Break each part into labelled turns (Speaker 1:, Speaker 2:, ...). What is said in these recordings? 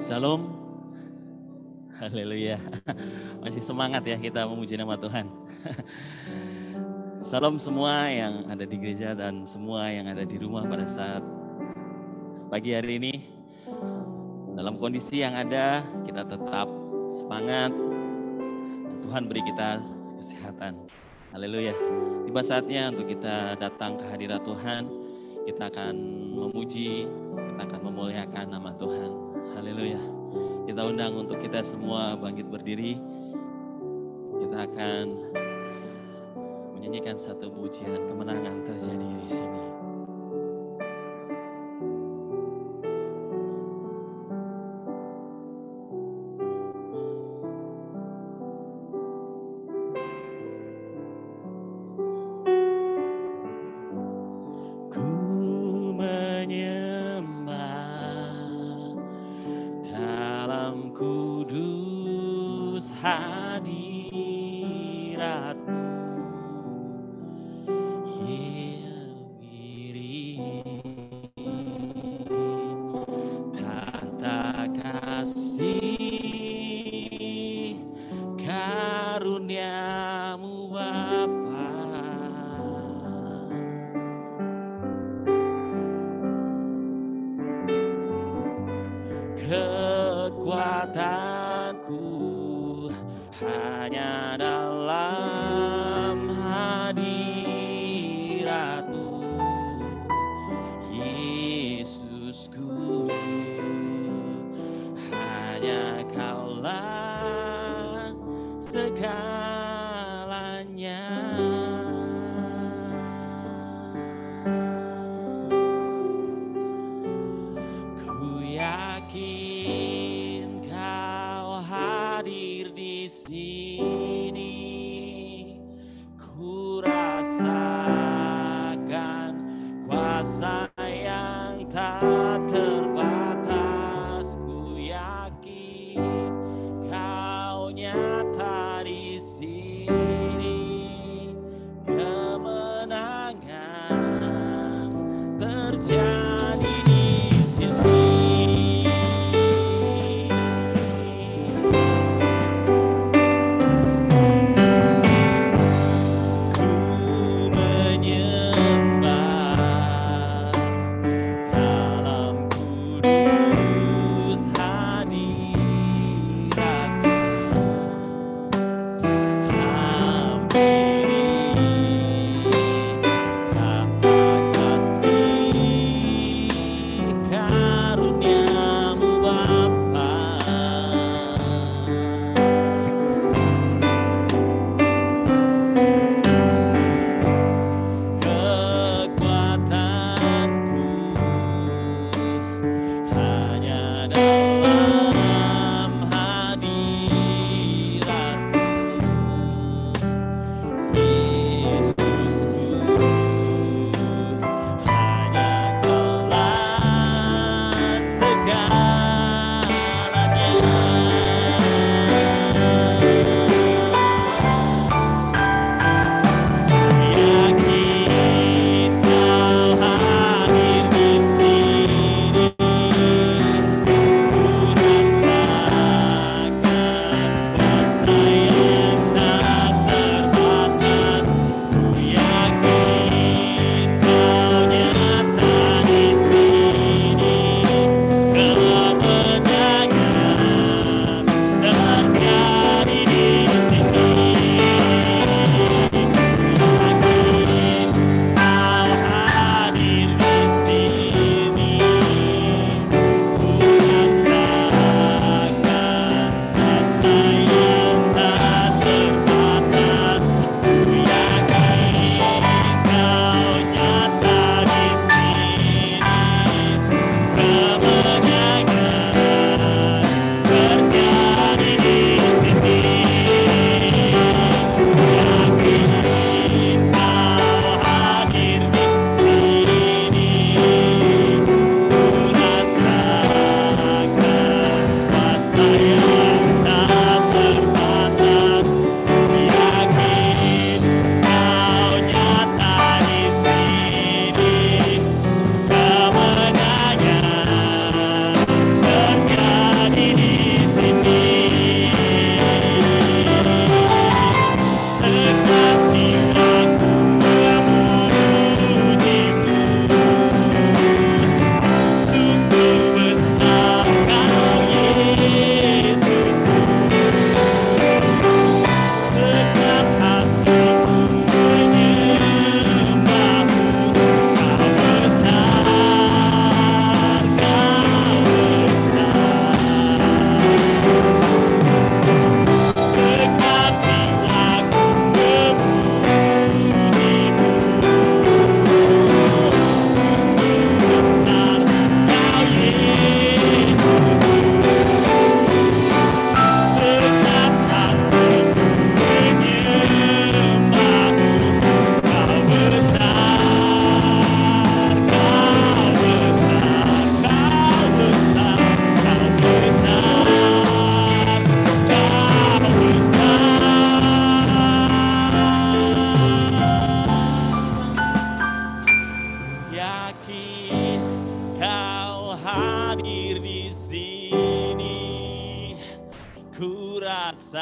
Speaker 1: Shalom, haleluya. Masih semangat ya kita memuji nama Tuhan. Salam semua yang ada di gereja dan semua yang ada di rumah pada saat pagi hari ini. Dalam kondisi yang ada, kita tetap semangat. Dan Tuhan beri kita kesehatan. Haleluya. Tiba saatnya untuk kita datang ke hadirat Tuhan. Kita akan memuji, kita akan memuliakan nama Tuhan. Haleluya. Kita undang untuk kita semua bangkit berdiri. Kita akan menyanyikan satu pujian kemenangan terjadi di sini. rasakan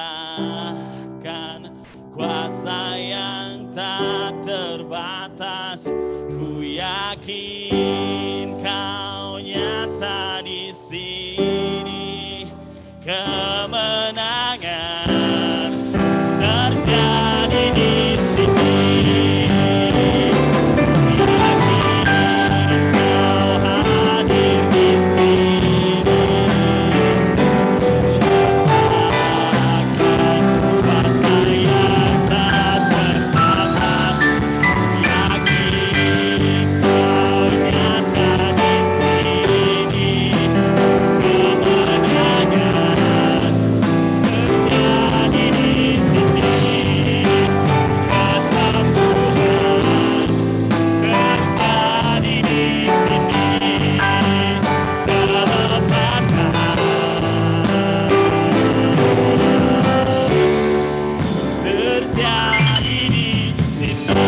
Speaker 1: kuasa yang tak terbatas. Ku yakin Kau nyata di sini. Kemenangan terjadi di sini. Yakin Kau hadir di sini. Rasakan kuasa yang tak terbatas. Yakin Kau nyata di sini. Kemenangan terjadi di sini. Kesembuhan terjadi di sini. Kelepatan terjadi di sini.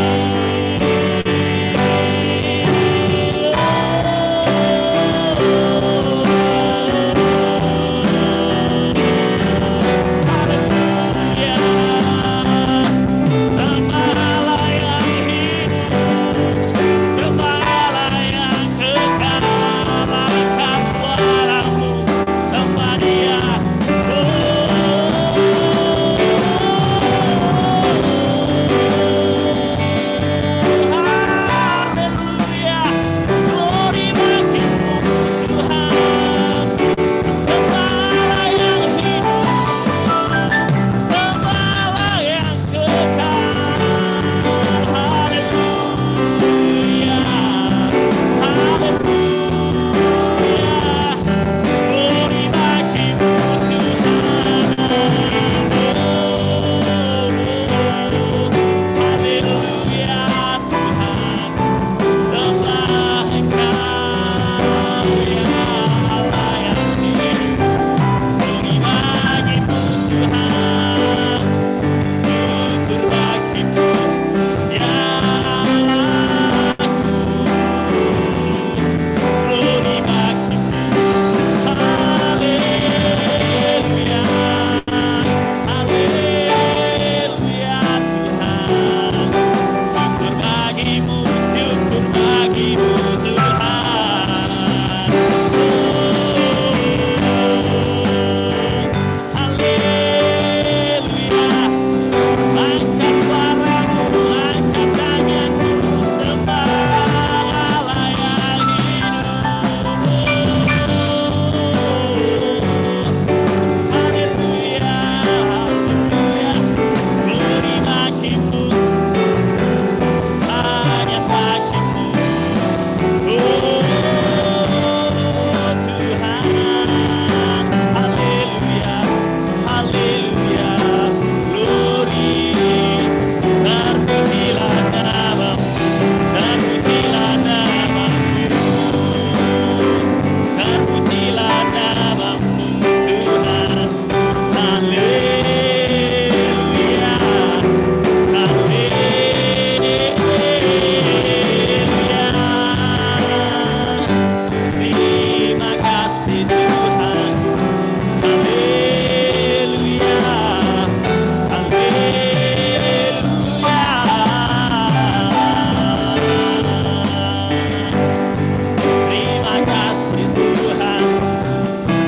Speaker 1: Haleluya. Sembahlah yang hidup, sembahlah yang kekal, angkat suaramu, sembah Dia. Haleluya, glory bagimu Tuhan. Sembahlah yang hidup, sembahlah yang kekal. Haleluya, haleluya, glory bagimu Tuhan. Haleluya Tuhan, sembah Engkau ya Allah yang hidup. Glory bagimu Tuhan, syukur bagimu ya Allahku. Glory bagimu, haleluya, haleluya Tuhan. Syukur bagimu Tuhan. Haleluya. Angkat suaramu, angkat tanganmu, sembahlah yang hidup. Haleluya, haleluya, glory bagimu, hanya bagimu. Oh Tuhan, haleluya, haleluya, glory. Terpujilah namamu, terpujilah namamu, terpujilah namamu Tuhan. Haleluya, haleluya. Terima kasih Tuhan. Haleluya, haleluya. Terima kasih Tuhan.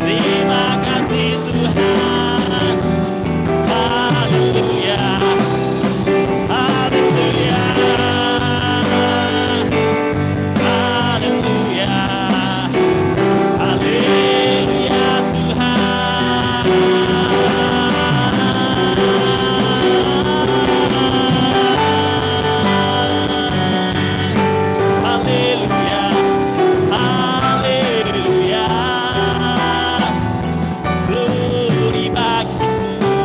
Speaker 1: Terima kasih Tuhan. Haleluya, haleluya, haleluya. Haleluya Tuhan. Haleluya, haleluya. Glory bagimu.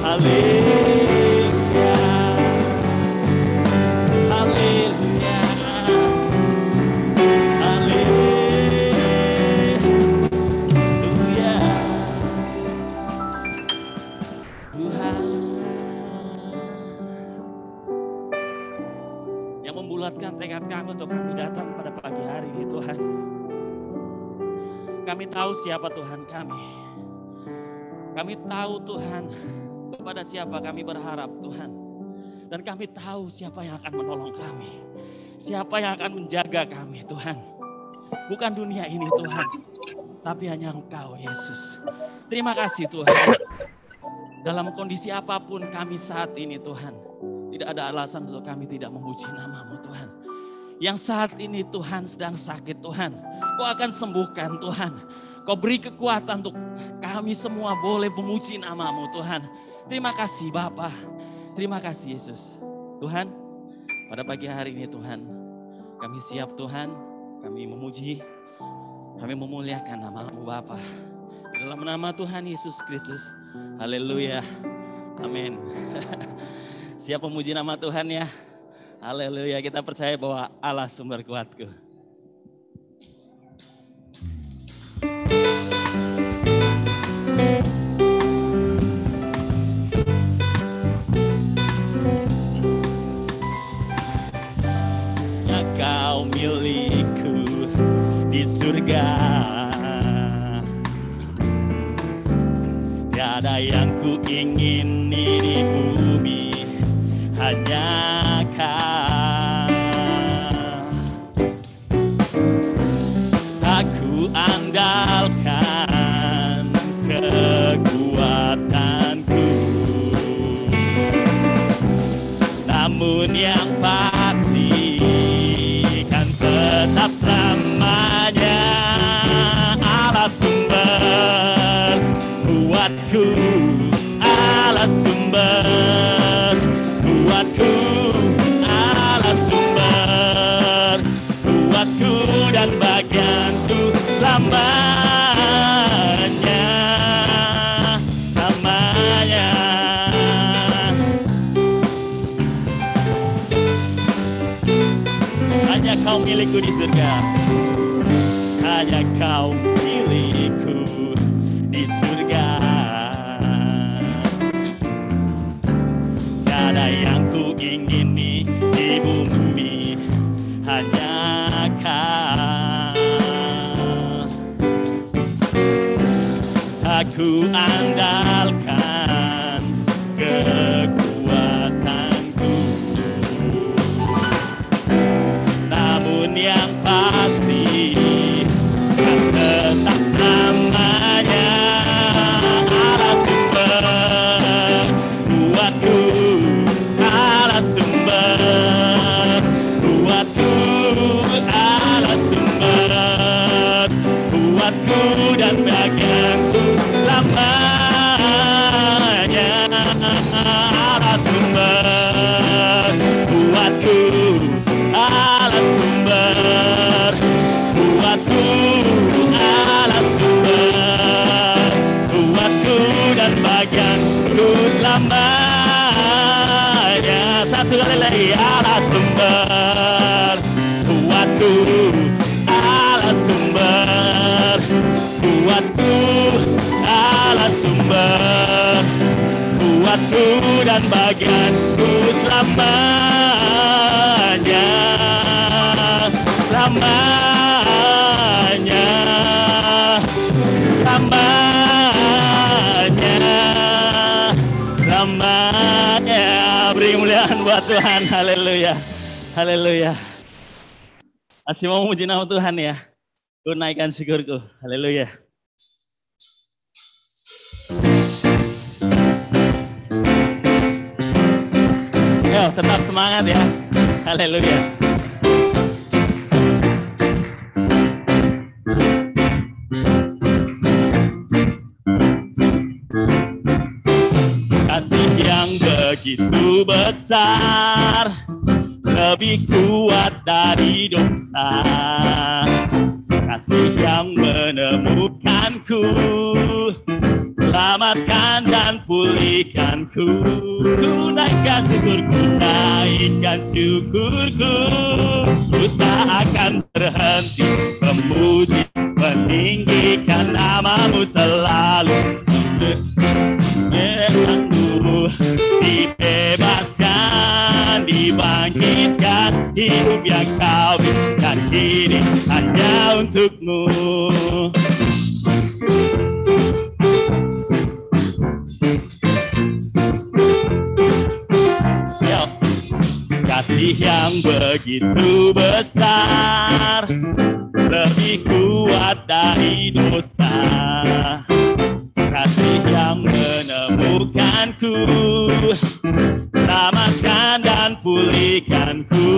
Speaker 1: Haleluya, haleluya, haleluya. Tuhan yang membulatkan tekad kami untuk kami datang pada pagi hari ini Tuhan. Kami tahu siapa Tuhan kami. Kami tahu Tuhan, kepada siapa kami berharap Tuhan. Dan kami tahu siapa yang akan menolong kami. Siapa yang akan menjaga kami Tuhan. Bukan dunia ini Tuhan, tapi hanya Engkau Yesus. Terima kasih Tuhan. Dalam kondisi apapun kami saat ini Tuhan, tidak ada alasan untuk kami tidak memuji nama-Mu Tuhan. Yang saat ini Tuhan sedang sakit Tuhan, Kau akan sembuhkan Tuhan. Kau beri kekuatan untuk kami semua boleh memuji nama-Mu Tuhan. Terima kasih Bapa, terima kasih Yesus. Tuhan, pada pagi hari ini Tuhan, kami siap Tuhan, kami memuji, kami memuliakan nama-Mu Bapa. Dalam nama Tuhan Yesus Kristus. Haleluya. Amin. Siap memuji nama Tuhan ya. Haleluya. Kita percaya bahwa Allah sumber kuatku. Ya Kau milikku di surga. Tiada yang ku ingini di bumi, hanya Kau. Aku andalkan kekuatanku, namun yang pasti kan tetap selamanya Allah sumber kuatku, Allah sumber kuatku, Allah sumber kuatku dan bagianku selamanya, selamanya. Hanya Kau milikku di surga, hanya Kau milikku di surga. Tiada yang ku ingini di bumi, hanya Kau. Aku andalkan kekuatanku, namun yang pasti kan tetap selamanya Allah sumber kuatku, Allah sumber kuatku, Allah sumber kuatku dan bagianku selamanya. Allah sumber kuatku, Allah sumber kuatku, Allah sumber kuatku dan bagianku selamanya. Satu kali lagi, Allah sumber kuatku, Allah sumber kuatku, Allah sumber kuatku dan bagianku selamanya, selamanya, selamanya, selamanya. Beri kemuliaan buat Tuhan. Haleluya, haleluya. Masih mau memuji nama Tuhan ya. Ku naikkan syukurku. Haleluya. Yo, tetap semangat ya. Haleluya. Kasih yang begitu besar, lebih kuat dari dosa. Kasih yang menemukanku, selamatkan dan pulihkanku. Ku naikkan syukurku, naikkan syukurku. Ku tak akan berhenti memuji, meninggikan nama-Mu selalu. Dibebaskan, dibangkitkan, hidup yang Kau berikan kini hanya untuk-Mu. kasih yang begitu besar, lebih kuat dari dosa. Kasih yang menemukanku, selamatkan dan pulihkanku.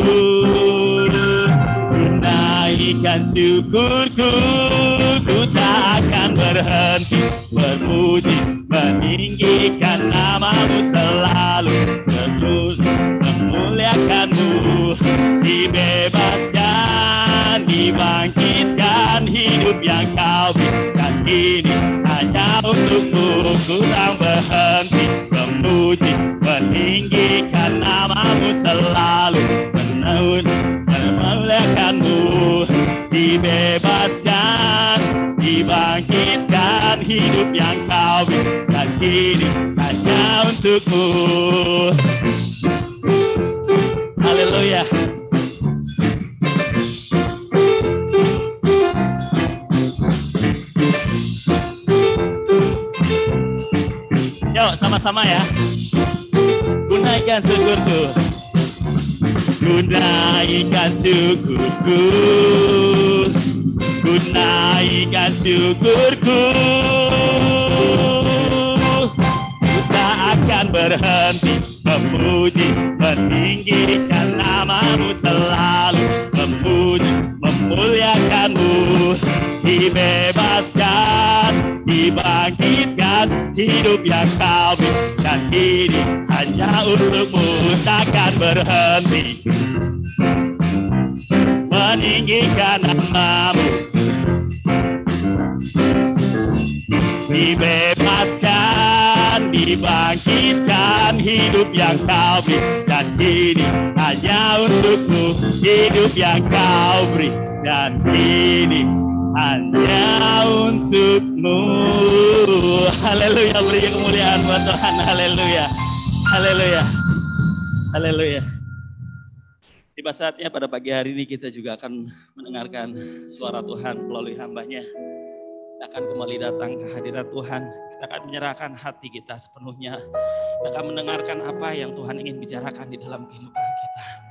Speaker 1: Ku naikkan syukurku, ku tak akan berhenti berpuji, meninggikan namamu selalu, terus memuliakanmu. Dibebaskan, dibangkitkan, hidup yang kau berikan kini hanya untukmu. Ku tak berhenti memuji, meninggikan namamu selalu, memuliakanmu. Dibebaskan, dibangkitkan, hidup yang kau berikan kini hanya untukmu. Haleluya. Yuk sama-sama ya. Ku naikkan syukurku, ku naikkan syukurku, ku naikkan syukurku. Ku tak akan berhenti memuji, meninggikan namamu selalu, memuji, memuliakanmu. Dibebaskan, dibangkitkan, hidup yang kau berikan kini hanya untukmu. Takkan berhenti meninggikan namamu. Dibebaskan, dibangkitkan, hidup yang kau berikan kini hanya untukmu. Hidup yang kau berikan kini hanya untukmu. Haleluya, beri kemuliaan buat Tuhan. Haleluya, haleluya, haleluya. Tiba saatnya pada pagi hari ini kita juga akan mendengarkan suara Tuhan melalui hamba-Nya. Kita akan kembali datang ke hadirat Tuhan. Kita akan menyerahkan hati kita sepenuhnya. Kita akan mendengarkan apa yang Tuhan ingin bicarakan di dalam kehidupan kita.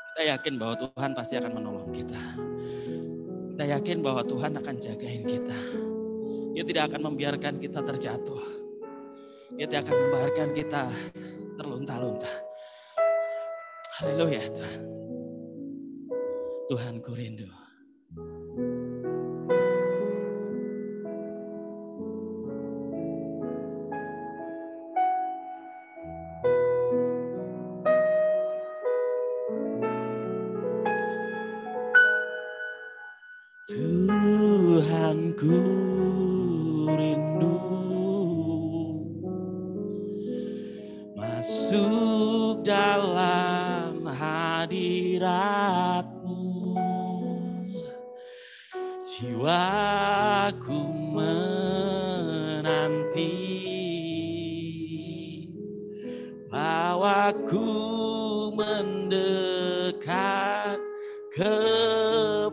Speaker 1: Kita yakin bahwa Tuhan pasti akan menolong kita. Kita yakin bahwa Tuhan akan jagain kita. Dia tidak akan membiarkan kita terjatuh. Dia tidak akan membiarkan kita terlunta-lunta. Haleluya Tuhan. Tuhan ku rindu. Tuhan ku rindu masuk dalam hadirat-Mu. Jiwaku menanti, bawaku mendekat kepadamu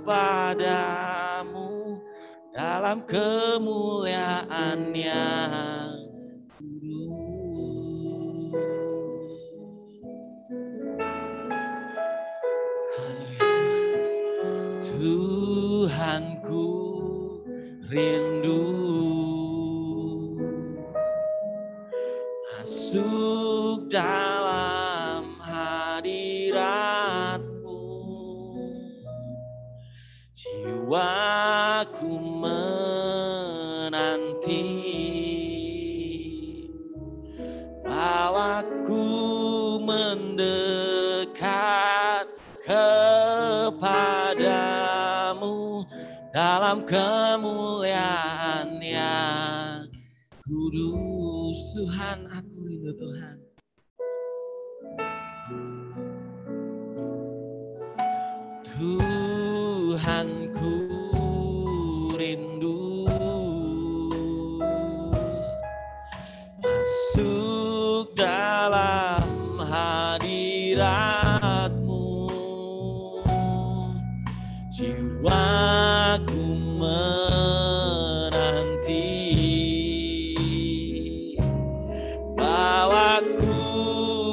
Speaker 1: dalam kemuliaan yang kudus. Tuhanku rindu masuk dalam hadirat-Mu. Jiwaku menanti, bawaku mendekat kepadamu dalam kemuliaan yang kudus. Tuhan, aku rindu Tuhan. Tuhanku rindu masuk dalam hadirat-Mu. Jiwaku menanti, bawaku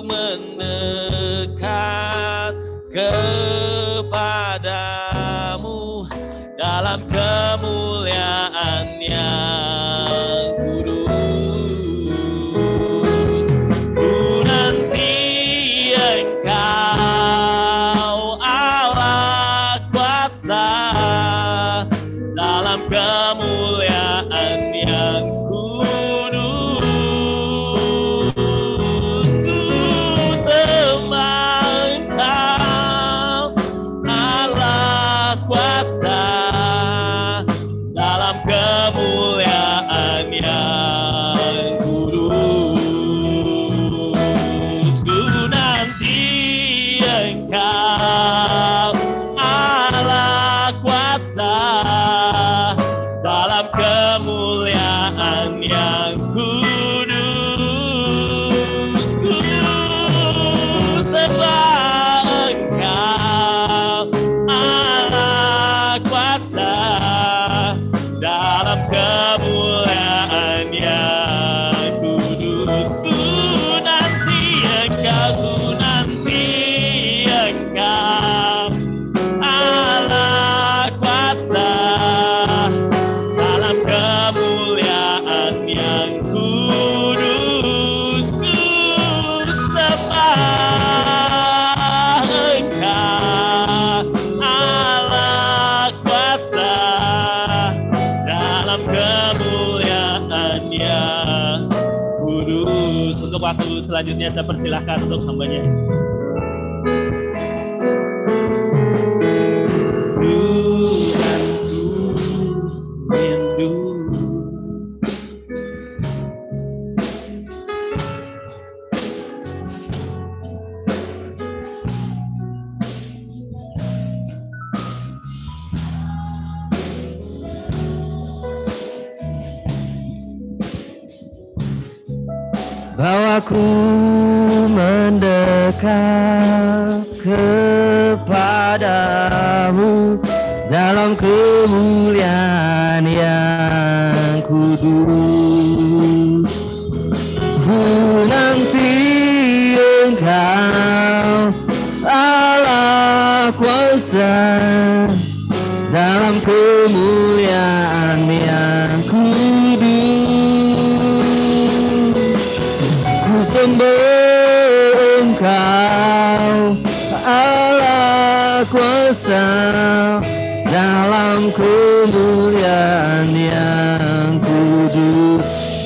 Speaker 1: mendekat dalam kemuliaan yang kudus. Ku nanti Engkau Allah kuasa dalam kemuliaan yang kudus. Ku sembah Engkau Allah kuasa dalam kemuliaan yang kudus. Ku nanti Engkau Allah kuasa dalam kemuliaan yang kudus. Ku sembah Engkau Allah kuasa dalam kemuliaan yang kudus. Untuk waktu selanjutnya saya persilahkan untuk hambanya.
Speaker 2: Bawaku mendekat kepadamu dalam kemuliaan yang kudus. Ku nanti Engkau Allah kuasa dalam kemuliaan yang kudus. Sembah Engkau Allah kuasa dalam kemuliaan yang kudus.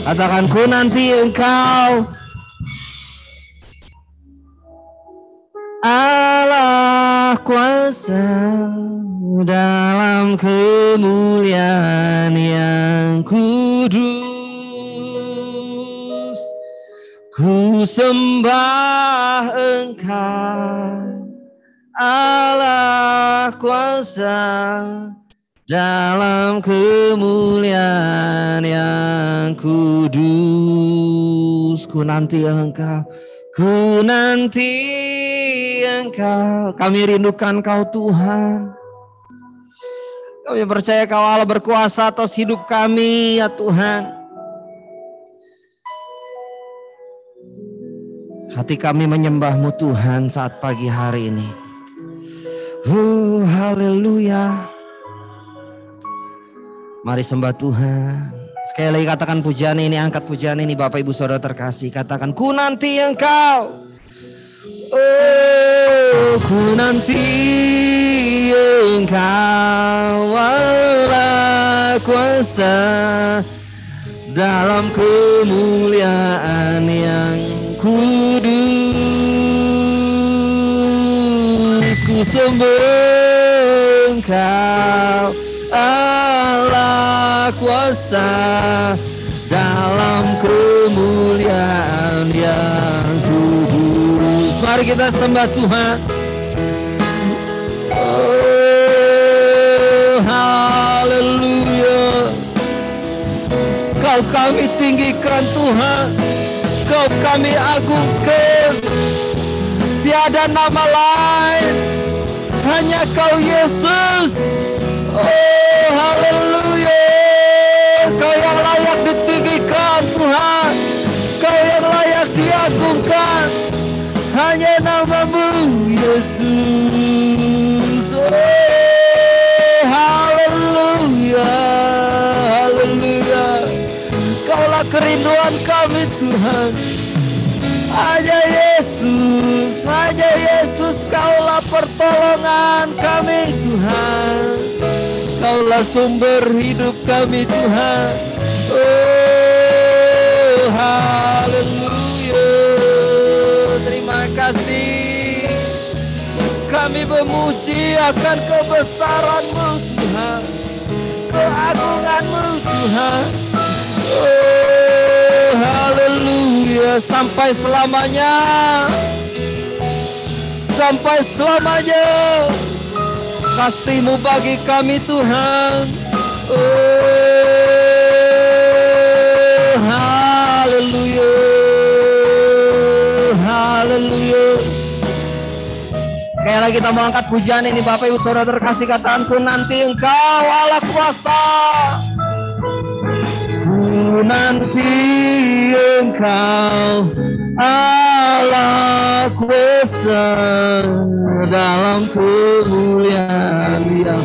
Speaker 2: Katakan, ku nanti Engkau Allah kuasa dalam kemuliaan yang kudus. Ku sembah Engkau Allah kuasa dalam kemuliaan yang kudus. Ku nanti Engkau, ku nanti Engkau. Kami rindukan Kau Tuhan. Kami percaya Kau Allah berkuasa atas hidup kami ya Tuhan. Hati kami menyembah-Mu Tuhan saat pagi hari ini. Haleluya. Mari sembah Tuhan. Sekali lagi katakan pujian ini, angkat pujian ini Bapak Ibu Saudara terkasih. Katakan, ku nanti Engkau. Oh, ku nanti Engkau Allah kuasa dalam kemuliaan yang kudus. Ku sembah Engkau Allah kuasa dalam kemuliaan yang kudus. Mari kita sembah Tuhan. Oh, haleluya. Kau kami tinggikan Tuhan, Kau kami agungkan. Tiada nama lain, hanya Kau Yesus. Oh haleluya. Kau yang layak ditinggikan Tuhan, Kau yang layak diagungkan. Hanya nama-Mu Yesus. Oh haleluya, haleluya. Kaulah kerinduan kami Tuhan. Hanya Yesus, hanya Yesus. Kaulah pertolongan kami Tuhan. Kaulah sumber hidup kami Tuhan. Oh haleluya. Terima kasih. Kami memuji akan kebesaran-Mu Tuhan. keagungan-Mu Tuhan. Oh, haleluya, sampai selamanya. Sampai selamanya. Kasih-Mu bagi kami Tuhan. Oh, haleluya. Haleluya. Sekali lagi kita mau angkat pujian ini Bapak Ibu Saudara terkasih, katakan ku nanti Engkau Allah kuasa. Ku nanti Engkau Allah kuasa dalam kemuliaan yang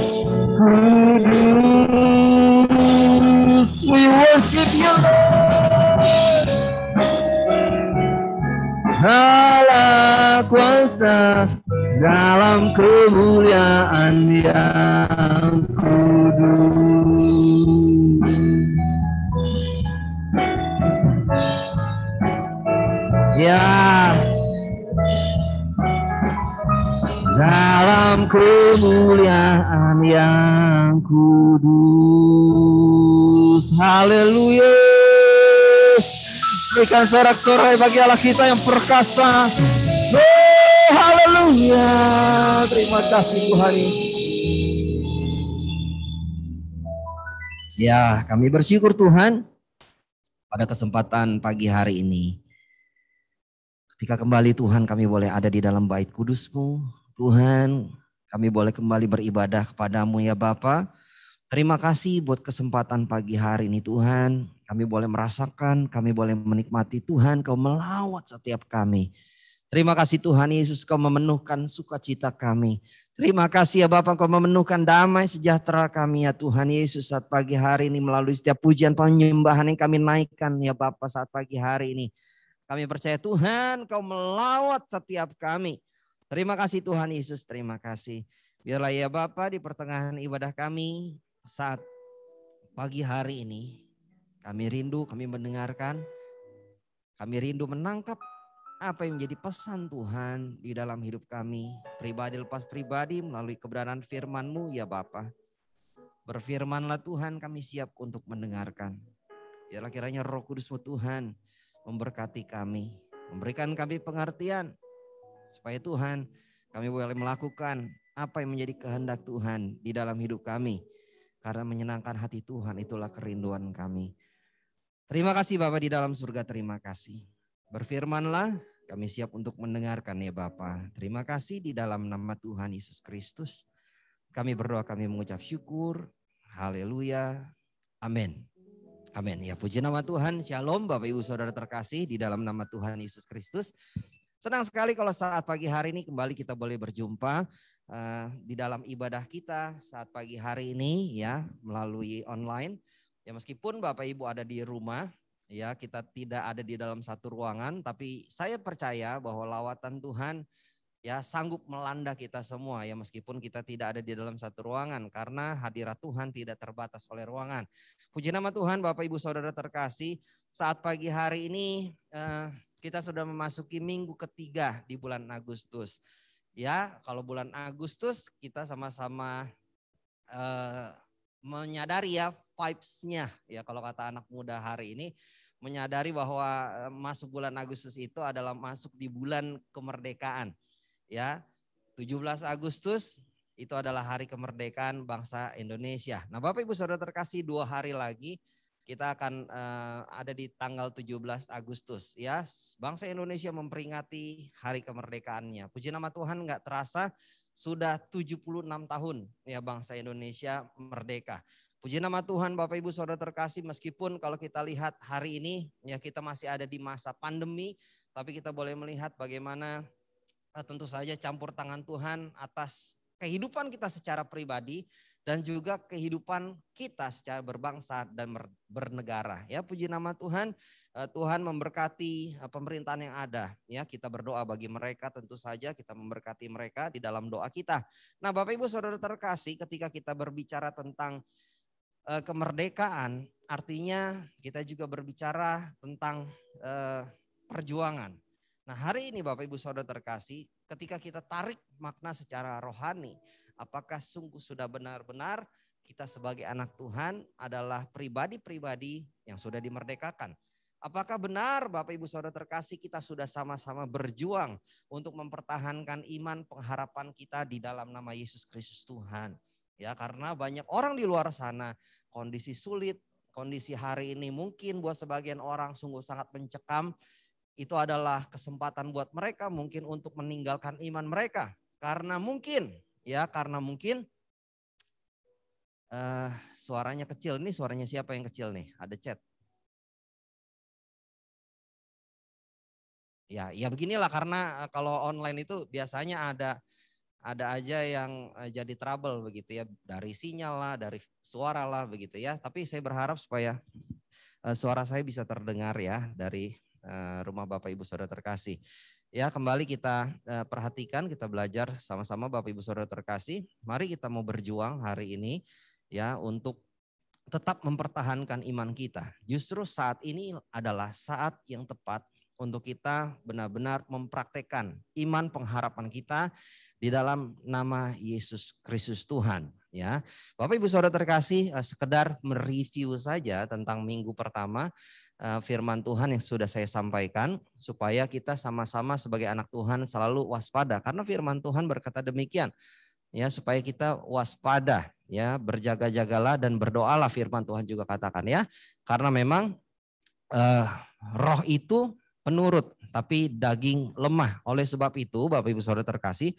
Speaker 2: kudus. We worship you Lord. Allah kuasa dalam kemuliaan yang kudus. Ya, dalam kemuliaan yang kudus. Haleluya. Berikan sorak-sorai bagi Allah kita yang perkasa. Oh, haleluya. Terima kasih Tuhan Yesus. Ya, kami bersyukur Tuhan pada kesempatan pagi hari ini. Ketika kembali Tuhan kami boleh ada di dalam bait kudus-Mu. Tuhan, kami boleh kembali beribadah kepada-Mu ya Bapa. Terima kasih buat kesempatan pagi hari ini Tuhan. Kami boleh merasakan, kami boleh menikmati Tuhan, Kau melawat setiap kami. Terima kasih Tuhan Yesus, Kau memenuhkan sukacita kami. Terima kasih ya Bapa, Kau memenuhkan damai sejahtera kami ya Tuhan Yesus saat pagi hari ini melalui setiap pujian penyembahan yang kami naikkan ya Bapa saat pagi hari ini. Kami percaya Tuhan Kau melawat setiap kami. Terima kasih Tuhan Yesus, terima kasih. Biarlah ya Bapa di pertengahan ibadah kami saat pagi hari ini. Kami rindu, kami mendengarkan, kami rindu menangkap apa yang menjadi pesan Tuhan di dalam hidup kami. Pribadi lepas pribadi melalui kebenaran firman-Mu ya Bapa. Berfirmanlah Tuhan, kami siap untuk mendengarkan. Biarlah kiranya Roh Kudus-Mu Tuhan memberkati kami, memberikan kami pengertian. Supaya Tuhan kami boleh melakukan apa yang menjadi kehendak Tuhan di dalam hidup kami. Karena menyenangkan hati Tuhan itulah kerinduan kami. Terima kasih Bapa di dalam surga, terima kasih. Berfirmanlah, kami siap untuk mendengarkan ya Bapa. Terima kasih di dalam nama Tuhan Yesus Kristus. Kami berdoa, kami mengucap syukur. Haleluya. Amin. Amin. Ya, puji nama Tuhan. Shalom Bapak Ibu Saudara terkasih di dalam nama Tuhan Yesus Kristus. Senang sekali kalau saat pagi hari ini kembali kita boleh berjumpa di dalam ibadah kita saat pagi hari ini ya melalui online. Ya meskipun Bapak Ibu ada di rumah, ya kita tidak ada di dalam satu ruangan, tapi saya percaya bahwa lawatan Tuhan ya sanggup melanda kita semua ya meskipun kita tidak ada di dalam satu ruangan karena hadirat Tuhan tidak terbatas oleh ruangan. Puji nama Tuhan Bapak Ibu Saudara terkasih, saat pagi hari ini kita sudah memasuki minggu ketiga di bulan Agustus. Ya, kalau bulan Agustus kita sama-sama menyadari ya vibes-nya ya kalau kata anak muda hari ini, menyadari bahwa masuk bulan Agustus itu adalah masuk di bulan kemerdekaan. Ya, 17 Agustus itu adalah hari kemerdekaan bangsa Indonesia. Nah, Bapak Ibu Saudara terkasih, 2 hari lagi kita akan ada di tanggal 17 Agustus ya. Bangsa Indonesia memperingati hari kemerdekaannya. Puji nama Tuhan, nggak terasa sudah 76 tahun ya bangsa Indonesia merdeka. Puji nama Tuhan Bapak Ibu Saudara terkasih, meskipun kalau kita lihat hari ini ya kita masih ada di masa pandemi, tapi kita boleh melihat bagaimana tentu saja campur tangan Tuhan atas kehidupan kita secara pribadi dan juga kehidupan kita secara berbangsa dan bernegara. Ya, puji nama Tuhan. Tuhan memberkati pemerintahan yang ada. Ya, kita berdoa bagi mereka, tentu saja kita memberkati mereka di dalam doa kita. Nah, Bapak Ibu Saudara terkasih, ketika kita berbicara tentang kemerdekaan, artinya kita juga berbicara tentang perjuangan. Nah, hari ini Bapak Ibu Saudara terkasih, ketika kita tarik makna secara rohani, apakah sungguh sudah benar-benar kita sebagai anak Tuhan adalah pribadi-pribadi yang sudah dimerdekakan. Apakah benar Bapak Ibu Saudara terkasih kita sudah sama-sama berjuang untuk mempertahankan iman pengharapan kita di dalam nama Yesus Kristus Tuhan. Ya, karena banyak orang di luar sana kondisi sulit, kondisi hari ini mungkin buat sebagian orang sungguh sangat mencekam. Itu adalah kesempatan buat mereka mungkin untuk meninggalkan iman mereka. Karena mungkin suaranya kecil. Ini suaranya siapa yang kecil nih? Ada chat. Ya beginilah, karena kalau online itu biasanya ada aja yang jadi trouble begitu ya, dari sinyal lah, dari suara lah begitu ya. Tapi saya berharap supaya suara saya bisa terdengar ya dari rumah Bapak Ibu Saudara terkasih. Ya, kembali kita perhatikan, kita belajar sama-sama Bapak Ibu Saudara terkasih. Mari kita mau berjuang hari ini ya untuk tetap mempertahankan iman kita. Justru saat ini adalah saat yang tepat untuk kita benar-benar mempraktekkan iman pengharapan kita di dalam nama Yesus Kristus Tuhan. Ya, Bapak Ibu Saudara terkasih, sekedar mereview saja tentang minggu pertama firman Tuhan yang sudah saya sampaikan, supaya kita sama-sama sebagai anak Tuhan selalu waspada, karena firman Tuhan berkata demikian. Ya, supaya kita waspada, ya, berjaga-jagalah dan berdoalah, firman Tuhan juga katakan ya, karena memang roh itu penurut, tapi daging lemah. Oleh sebab itu, Bapak Ibu Saudara terkasih,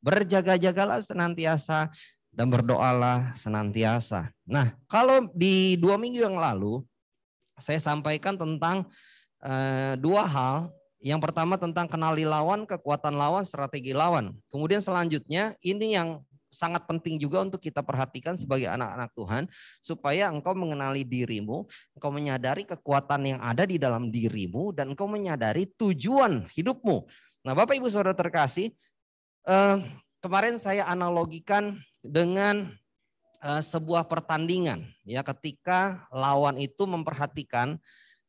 Speaker 2: berjaga-jagalah senantiasa dan berdoalah senantiasa. Nah, kalau di 2 minggu yang lalu, saya sampaikan tentang 2 hal. Yang pertama tentang kenali lawan, kekuatan lawan, strategi lawan. Kemudian selanjutnya, ini yang sangat penting juga untuk kita perhatikan sebagai anak-anak Tuhan, supaya engkau mengenali dirimu, engkau menyadari kekuatan yang ada di dalam dirimu, dan engkau menyadari tujuan hidupmu. Nah, Bapak Ibu Saudara terkasih, kemarin saya analogikan dengan sebuah pertandingan, ya, ketika lawan itu memperhatikan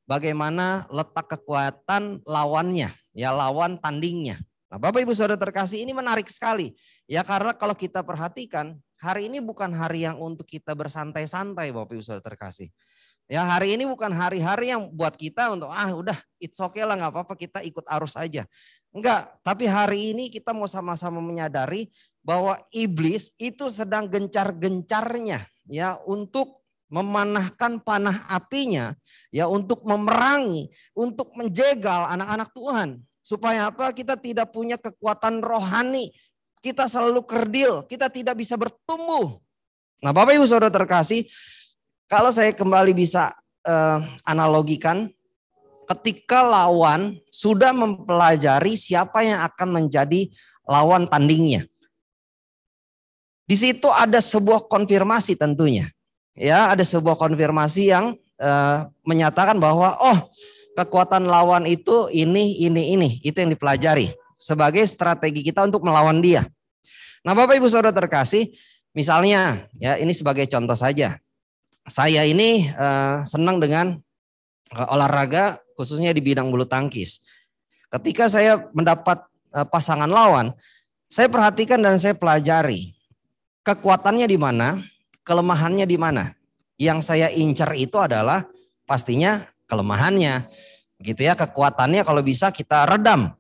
Speaker 2: bagaimana letak kekuatan lawannya, ya, lawan tandingnya. Nah, Bapak Ibu Saudara terkasih, ini menarik sekali. Ya, karena kalau kita perhatikan, hari ini bukan hari yang untuk kita bersantai-santai, Bapak Ibu Saudara terkasih. Ya, hari ini bukan hari-hari yang buat kita untuk udah it's okay lah, nggak apa-apa, kita ikut arus aja. Enggak, tapi hari ini kita mau sama-sama menyadari bahwa iblis itu sedang gencar-gencarnya ya untuk memanahkan panah apinya, ya, untuk memerangi, untuk menjegal anak-anak Tuhan. Supaya apa? Kita tidak punya kekuatan rohani. Kita selalu kerdil, kita tidak bisa bertumbuh. Nah, Bapak Ibu Saudara terkasih, kalau saya kembali bisa analogikan, ketika lawan sudah mempelajari siapa yang akan menjadi lawan tandingnya. Di situ ada sebuah konfirmasi tentunya. Ya, ada sebuah konfirmasi yang menyatakan bahwa kekuatan lawan itu ini, itu yang dipelajari sebagai strategi kita untuk melawan dia. Nah, Bapak Ibu Saudara terkasih, misalnya ya, ini sebagai contoh saja. Saya ini senang dengan olahraga, khususnya di bidang bulu tangkis. Ketika saya mendapat pasangan lawan, saya perhatikan dan saya pelajari kekuatannya di mana, kelemahannya di mana. Yang saya incar itu adalah pastinya kelemahannya. Gitu ya, kekuatannya kalau bisa kita redam.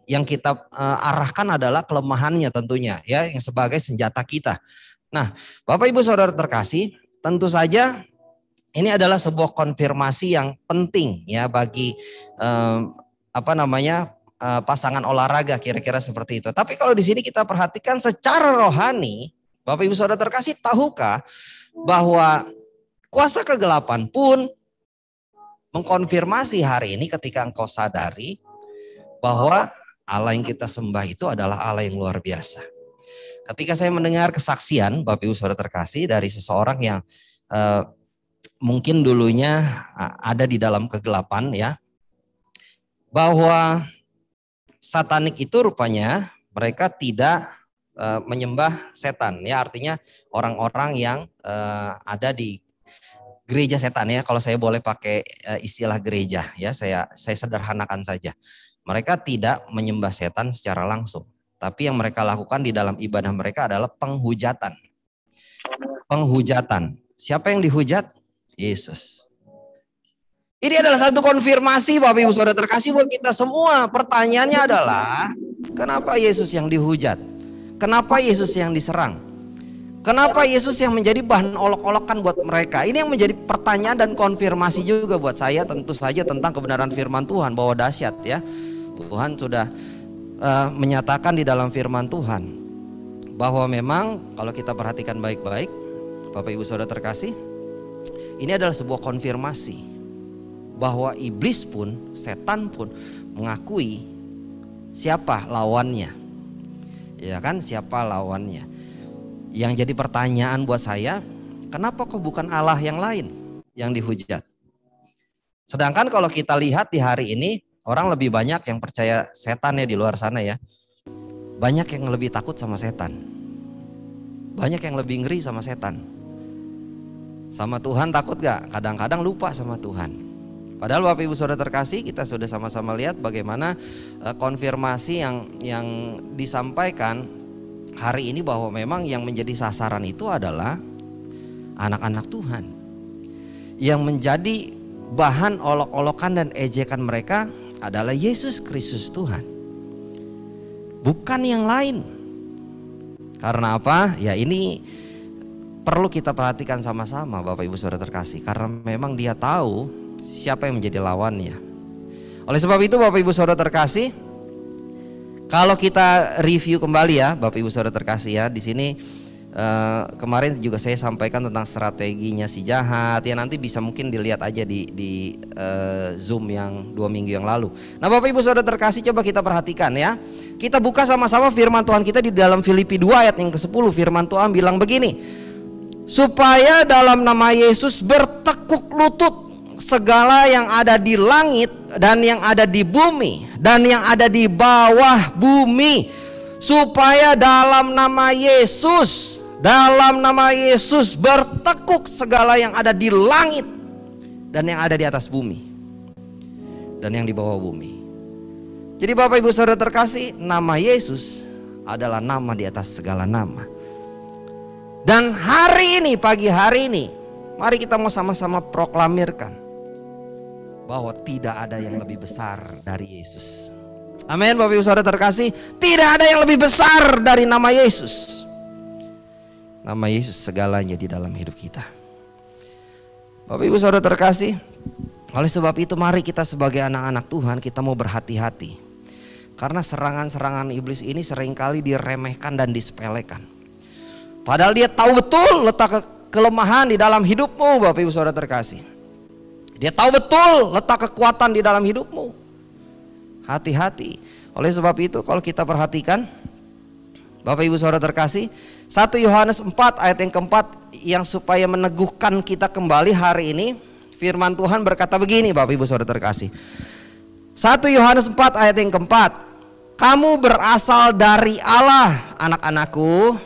Speaker 2: Yang kita arahkan adalah kelemahannya tentunya ya, yang sebagai senjata kita. Nah, Bapak Ibu Saudara terkasih, tentu saja ini adalah sebuah konfirmasi yang penting ya bagi pasangan olahraga, kira-kira seperti itu. Tapi kalau di sini kita perhatikan secara rohani, Bapak Ibu Saudara terkasih, tahukah bahwa kuasa kegelapan pun mengkonfirmasi hari ini ketika engkau sadari bahwa Allah yang kita sembah itu adalah Allah yang luar biasa. Ketika saya mendengar kesaksian Bapak Ibu Saudara terkasih dari seseorang yang mungkin dulunya ada di dalam kegelapan ya, bahwa satanik itu rupanya mereka tidak menyembah setan ya, artinya orang-orang yang ada di gereja setan ya, kalau saya boleh pakai istilah gereja ya, saya sederhanakan saja. Mereka tidak menyembah setan secara langsung, tapi yang mereka lakukan di dalam ibadah mereka adalah penghujatan. penghujatan. Siapa yang dihujat? Yesus. Ini adalah satu konfirmasi Bapak Ibu Saudara terkasih buat kita semua. Pertanyaannya adalah, kenapa Yesus yang dihujat? Kenapa Yesus yang diserang? Kenapa Yesus yang menjadi bahan olok-olokan buat mereka? Ini yang menjadi pertanyaan dan konfirmasi juga buat saya, tentu saja tentang kebenaran firman Tuhan, bahwa dahsyat ya. Tuhan sudah menyatakan di dalam firman Tuhan bahwa memang kalau kita perhatikan baik-baik Bapak Ibu Saudara terkasih, ini adalah sebuah konfirmasi bahwa iblis pun, setan pun mengakui siapa lawannya. Ya kan, siapa lawannya. Yang jadi pertanyaan buat saya, kenapa kok bukan Allah yang lain yang dihujat? Sedangkan kalau kita lihat di hari ini, orang lebih banyak yang percaya setan ya di luar sana ya. Banyak yang lebih takut sama setan. Banyak yang lebih ngeri sama setan. Sama Tuhan takut gak? Kadang-kadang lupa sama Tuhan. Padahal Bapak Ibu Saudara terkasih, kita sudah sama-sama lihat bagaimana konfirmasi yang disampaikan hari ini bahwa memang yang menjadi sasaran itu adalah anak-anak Tuhan. Yang menjadi bahan olok-olokan dan ejekan mereka adalah Yesus Kristus Tuhan, bukan yang lain. Karena apa? Ya ini perlu kita perhatikan sama-sama Bapak Ibu Saudara terkasih. Karena memang dia tahu siapa yang menjadi lawannya. Oleh sebab itu Bapak Ibu Saudara terkasih, kalau kita review kembali ya Bapak Ibu Saudara terkasih ya, di sini kemarin juga saya sampaikan tentang strateginya si jahat ya, nanti bisa mungkin dilihat aja di Zoom yang 2 minggu yang lalu. Nah Bapak Ibu Saudara terkasih, coba kita perhatikan ya. Kita buka sama-sama firman Tuhan kita di dalam Filipi 2 ayat yang ke-10. Firman Tuhan bilang begini, supaya dalam nama Yesus bertekuk lutut segala yang ada di langit dan yang ada di bumi dan yang ada di bawah bumi, supaya dalam nama Yesus bertekuk segala yang ada di langit dan yang ada di atas bumi dan yang di bawah bumi. Jadi Bapak Ibu Saudara terkasih, nama Yesus adalah nama di atas segala nama. Dan hari ini, pagi hari ini, mari kita mau sama-sama proklamirkan bahwa tidak ada yang lebih besar dari Yesus. Amin Bapak Ibu Saudara terkasih, tidak ada yang lebih besar dari nama Yesus. Nama Yesus segalanya di dalam hidup kita. Bapak Ibu Saudara terkasih, oleh sebab itu mari kita sebagai anak-anak Tuhan, kita mau berhati-hati. Karena serangan-serangan iblis ini seringkali diremehkan dan disepelekan. Padahal dia tahu betul letak kelemahan di dalam hidupmu Bapak Ibu Saudara terkasih. Dia tahu betul letak kekuatan di dalam hidupmu. Hati-hati. Oleh sebab itu kalau kita perhatikan Bapak Ibu Saudara terkasih, 1 Yohanes 4 ayat yang keempat, yang supaya meneguhkan kita kembali hari ini, firman Tuhan berkata begini Bapak Ibu Saudara terkasih. 1 Yohanes 4 ayat yang keempat, kamu berasal dari Allah anak-anakku,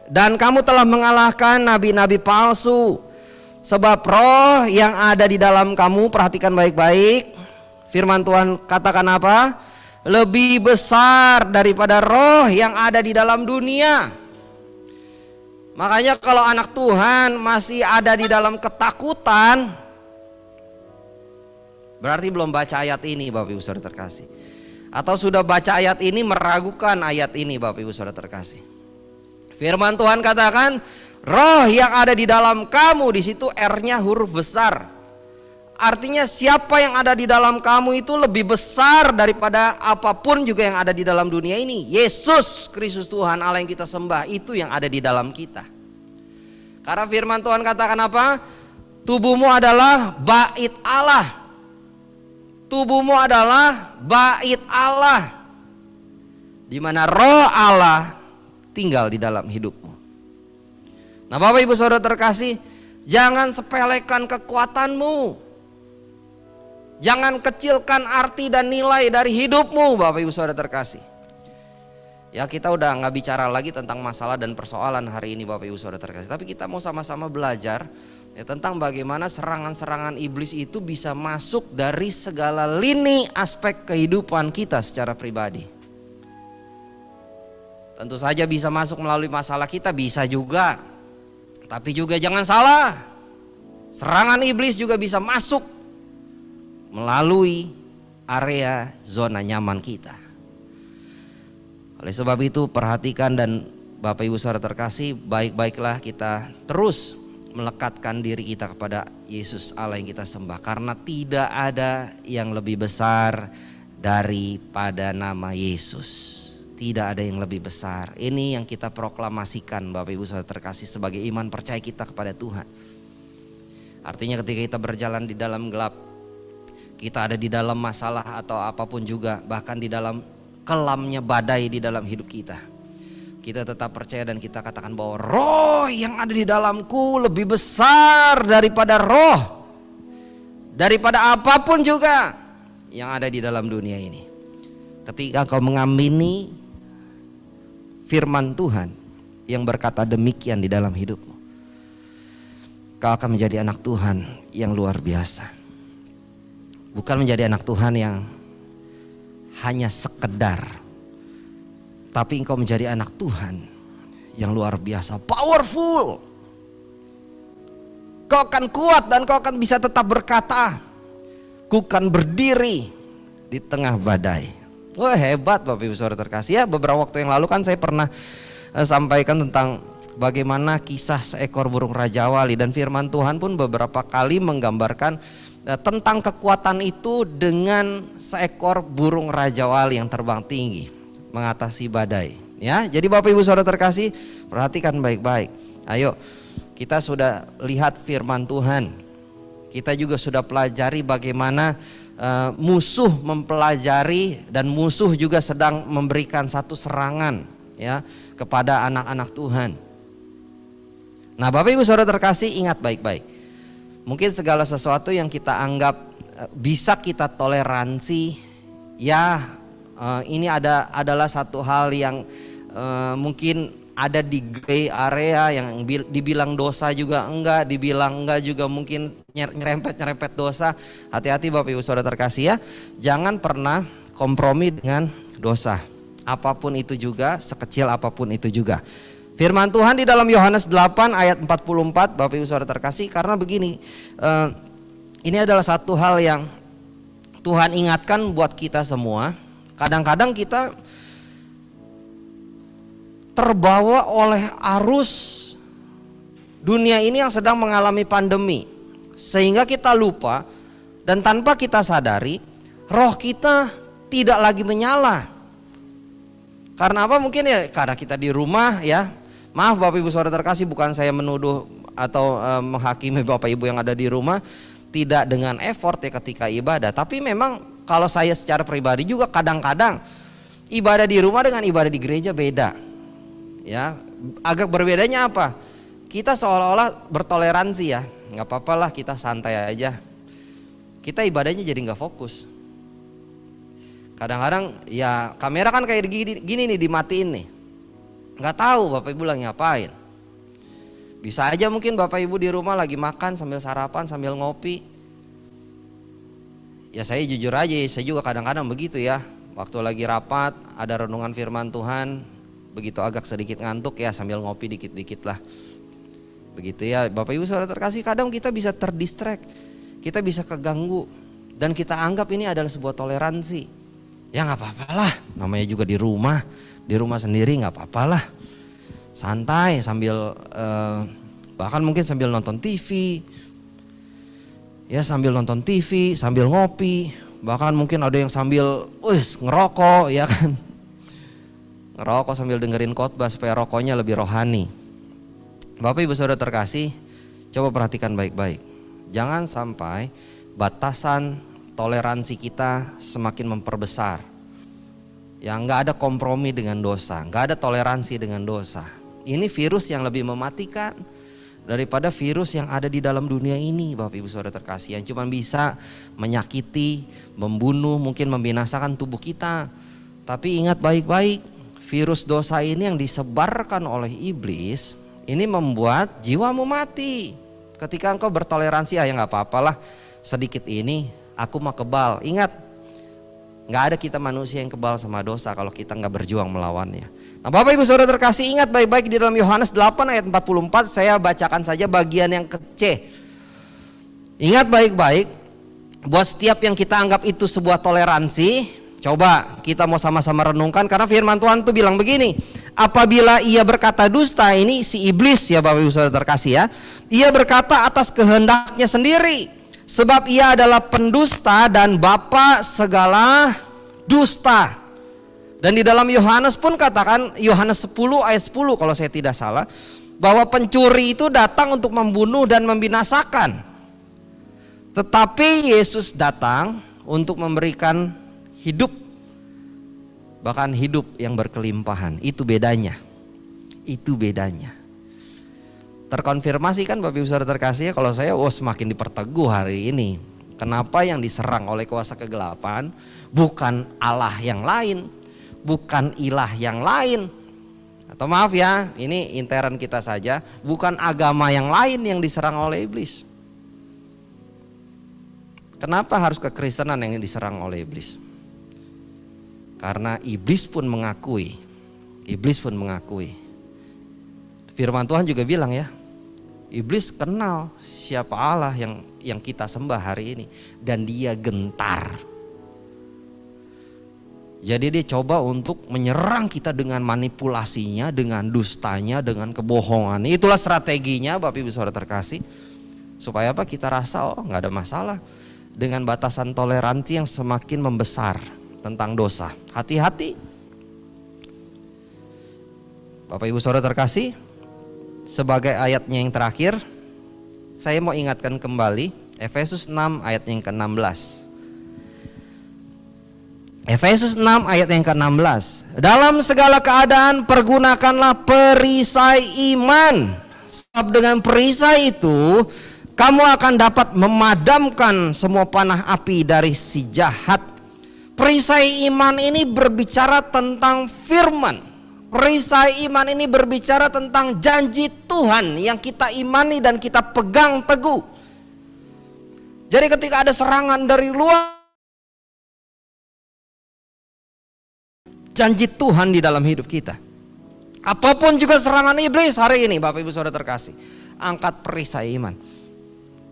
Speaker 2: dan kamu telah mengalahkan nabi-nabi palsu. Sebab roh yang ada di dalam kamu, perhatikan baik-baik, firman Tuhan katakan apa? Lebih besar daripada roh yang ada di dalam dunia. Makanya kalau anak Tuhan masih ada di dalam ketakutan, berarti belum baca ayat ini Bapak Ibu Saudara terkasih. Atau sudah baca ayat ini meragukan ayat ini Bapak Ibu Saudara terkasih. Firman Tuhan katakan, roh yang ada di dalam kamu, di situ R-nya huruf besar. Artinya siapa yang ada di dalam kamu itu lebih besar daripada apapun juga yang ada di dalam dunia ini. Yesus Kristus Tuhan Allah yang kita sembah, itu yang ada di dalam kita. Karena firman Tuhan katakan apa? Tubuhmu adalah bait Allah. Tubuhmu adalah bait Allah, di mana roh Allah tinggal di dalam hidupmu. Nah Bapak Ibu Saudara terkasih, jangan sepelekan kekuatanmu. Jangan kecilkan arti dan nilai dari hidupmu Bapak Ibu Saudara terkasih. Ya kita udah gak bicara lagi tentang masalah dan persoalan hari ini Bapak Ibu Saudara terkasih. Tapi kita mau sama-sama belajar ya, tentang bagaimana serangan-serangan iblis itu bisa masuk dari segala lini aspek kehidupan kita secara pribadi. Tentu saja bisa masuk melalui masalah kita, bisa juga. Tapi juga jangan salah, serangan iblis juga bisa masuk melalui area zona nyaman kita. Oleh sebab itu perhatikan, dan Bapak Ibu Saudara terkasih, baik-baiklah kita terus melekatkan diri kita kepada Yesus Allah yang kita sembah. Karena tidak ada yang lebih besar daripada nama Yesus. Tidak ada yang lebih besar. Ini yang kita proklamasikan Bapak Ibu Saudara terkasih sebagai iman percaya kita kepada Tuhan. Artinya ketika kita berjalan di dalam gelap, kita ada di dalam masalah atau apapun juga, bahkan di dalam kelamnya badai di dalam hidup kita, kita tetap percaya dan kita katakan bahwa roh yang ada di dalamku lebih besar daripada roh, daripada apapun juga yang ada di dalam dunia ini. Ketika kau mengamini firman Tuhan yang berkata demikian di dalam hidupmu, kau akan menjadi anak Tuhan yang luar biasa. Bukan menjadi anak Tuhan yang hanya sekedar, tapi engkau menjadi anak Tuhan yang luar biasa, powerful. Kau akan kuat dan kau akan bisa tetap berkata, ku akan berdiri di tengah badai. Wah, hebat Bapak Ibu Saudara terkasih ya. Beberapa waktu yang lalu kan saya pernah sampaikan tentang bagaimana kisah seekor burung rajawali, dan firman Tuhan pun beberapa kali menggambarkan tentang kekuatan itu dengan seekor burung rajawali yang terbang tinggi mengatasi badai. Ya, jadi Bapak Ibu Saudara terkasih, perhatikan baik-baik. Ayo, kita sudah lihat firman Tuhan. Kita juga sudah pelajari bagaimana musuh mempelajari, dan musuh juga sedang memberikan satu serangan ya kepada anak-anak Tuhan. Nah, Bapak Ibu Saudara terkasih, ingat baik-baik. Mungkin segala sesuatu yang kita anggap bisa kita toleransi, ya ini adalah satu hal yang mungkin ada di gray area, yang dibilang dosa juga enggak, dibilang enggak juga mungkin nyerempet dosa. Hati-hati Bapak Ibu Saudara terkasih ya, jangan pernah kompromi dengan dosa, apapun itu juga, sekecil apapun itu juga. Firman Tuhan di dalam Yohanes 8 ayat 44 Bapak Ibu Saudara terkasih, karena begini, ini adalah satu hal yang Tuhan ingatkan buat kita semua. Kadang-kadang kita terbawa oleh arus dunia ini yang sedang mengalami pandemi, sehingga kita lupa dan tanpa kita sadari roh kita tidak lagi menyala. Karena apa? Mungkin ya karena kita di rumah ya. Maaf Bapak Ibu Saudara terkasih, bukan saya menuduh atau menghakimi Bapak Ibu yang ada di rumah tidak dengan effort ya ketika ibadah. Tapi memang kalau saya secara pribadi juga kadang-kadang ibadah di rumah dengan ibadah di gereja beda. Ya, agak berbedanya apa? Kita seolah-olah bertoleransi ya, nggak apa-apa lah, kita santai aja. Kita ibadahnya jadi nggak fokus. Kadang-kadang ya kamera kan kayak gini nih, dimatiin nih, nggak tahu Bapak Ibu lagi ngapain. Bisa aja mungkin Bapak Ibu di rumah lagi makan sambil sarapan sambil ngopi. Ya saya jujur aja, saya juga kadang-kadang begitu ya. Waktu lagi rapat ada renungan firman Tuhan, begitu agak sedikit ngantuk ya sambil ngopi dikit-dikit lah. Begitu ya Bapak Ibu Saudara terkasih, kadang kita bisa terdistract, kita bisa keganggu, dan kita anggap ini adalah sebuah toleransi. Ya nggak apa-apa lah, namanya juga di rumah sendiri, nggak apa-apa lah, santai sambil bahkan mungkin sambil nonton TV, ya sambil nonton TV, sambil ngopi, bahkan mungkin ada yang sambil ngerokok ya kan. Ngerokok sambil dengerin khotbah supaya rokoknya lebih rohani. Bapak Ibu Saudara terkasih, coba perhatikan baik-baik. Jangan sampai batasan toleransi kita semakin memperbesar. Yang nggak ada kompromi dengan dosa, nggak ada toleransi dengan dosa. Ini virus yang lebih mematikan daripada virus yang ada di dalam dunia ini, Bapak Ibu Saudara terkasih, yang cuma bisa menyakiti, membunuh, mungkin membinasakan tubuh kita. Tapi ingat baik-baik, virus dosa ini yang disebarkan oleh iblis ini membuat jiwamu mati. Ketika engkau bertoleransi, ya nggak apa-apalah, sedikit ini aku mah kebal. Ingat, Nggak ada kita manusia yang kebal sama dosa kalau kita nggak berjuang melawannya. Nah Bapak Ibu Saudara terkasih, ingat baik-baik di dalam Yohanes 8 ayat 44, saya bacakan saja bagian yang C. Ingat baik-baik, buat setiap yang kita anggap itu sebuah toleransi, coba kita mau sama-sama renungkan, karena firman Tuhan tuh bilang begini, apabila ia berkata dusta, ini si iblis ya Bapak Ibu Saudara terkasih ya, ia berkata atas kehendaknya sendiri, sebab ia adalah pendusta dan bapa segala dusta. Dan di dalam Yohanes pun katakan, Yohanes 10 ayat 10 kalau saya tidak salah, bahwa pencuri itu datang untuk membunuh dan membinasakan. Tetapi Yesus datang untuk memberikan hidup, bahkan hidup yang berkelimpahan. Itu bedanya. Itu bedanya. Terkonfirmasi kan Bapak Ibu Saudara terkasih, kalau saya semakin diperteguh hari ini. Kenapa yang diserang oleh kuasa kegelapan bukan Allah yang lain, bukan ilah yang lain. Atau maaf ya, ini intern kita saja, bukan agama yang lain yang diserang oleh iblis. Kenapa harus kekristenan yang diserang oleh iblis? Karena iblis pun mengakui. Firman Tuhan juga bilang ya, iblis kenal siapa Allah yang kita sembah hari ini, dan dia gentar. Jadi dia coba untuk menyerang kita dengan manipulasinya, dengan dustanya, dengan kebohongan. Itulah strateginya Bapak Ibu Saudara terkasih. Supaya apa? Kita rasa nggak ada masalah. Dengan batasan toleransi yang semakin membesar tentang dosa. Hati-hati. Bapak Ibu Saudara terkasih, sebagai ayatnya yang terakhir, saya mau ingatkan kembali Efesus 6 ayat yang ke-16. Efesus 6 ayat yang ke-16. Dalam segala keadaan pergunakanlah perisai iman, sebab dengan perisai itu kamu akan dapat memadamkan semua panah api dari si jahat. Perisai iman ini berbicara tentang firman. Perisai iman ini berbicara tentang janji Tuhan yang kita imani dan kita pegang teguh. Jadi ketika ada serangan dari luar, janji Tuhan di dalam hidup kita. Apapun juga serangan iblis hari ini Bapak Ibu Saudara terkasih, angkat perisai iman.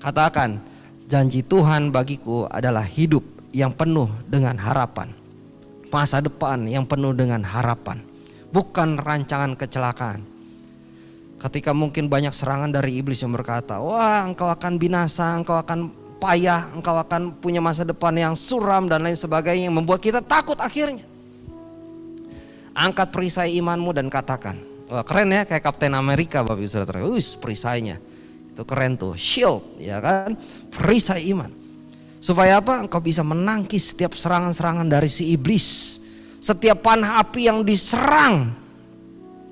Speaker 2: Katakan, janji Tuhan bagiku adalah hidup yang penuh dengan harapan, masa depan yang penuh dengan harapan, bukan rancangan kecelakaan. Ketika mungkin banyak serangan dari iblis yang berkata, wah engkau akan binasa, engkau akan payah, engkau akan punya masa depan yang suram dan lain sebagainya, yang membuat kita takut akhirnya. Angkat perisai imanmu dan katakan, wah keren ya, kayak Kapten Amerika Bapak Ibu Saudara, perisainya itu keren tuh, shield ya kan, perisai iman. Supaya apa? Engkau bisa menangkis setiap serangan-serangan dari si iblis, setiap panah api yang diserang,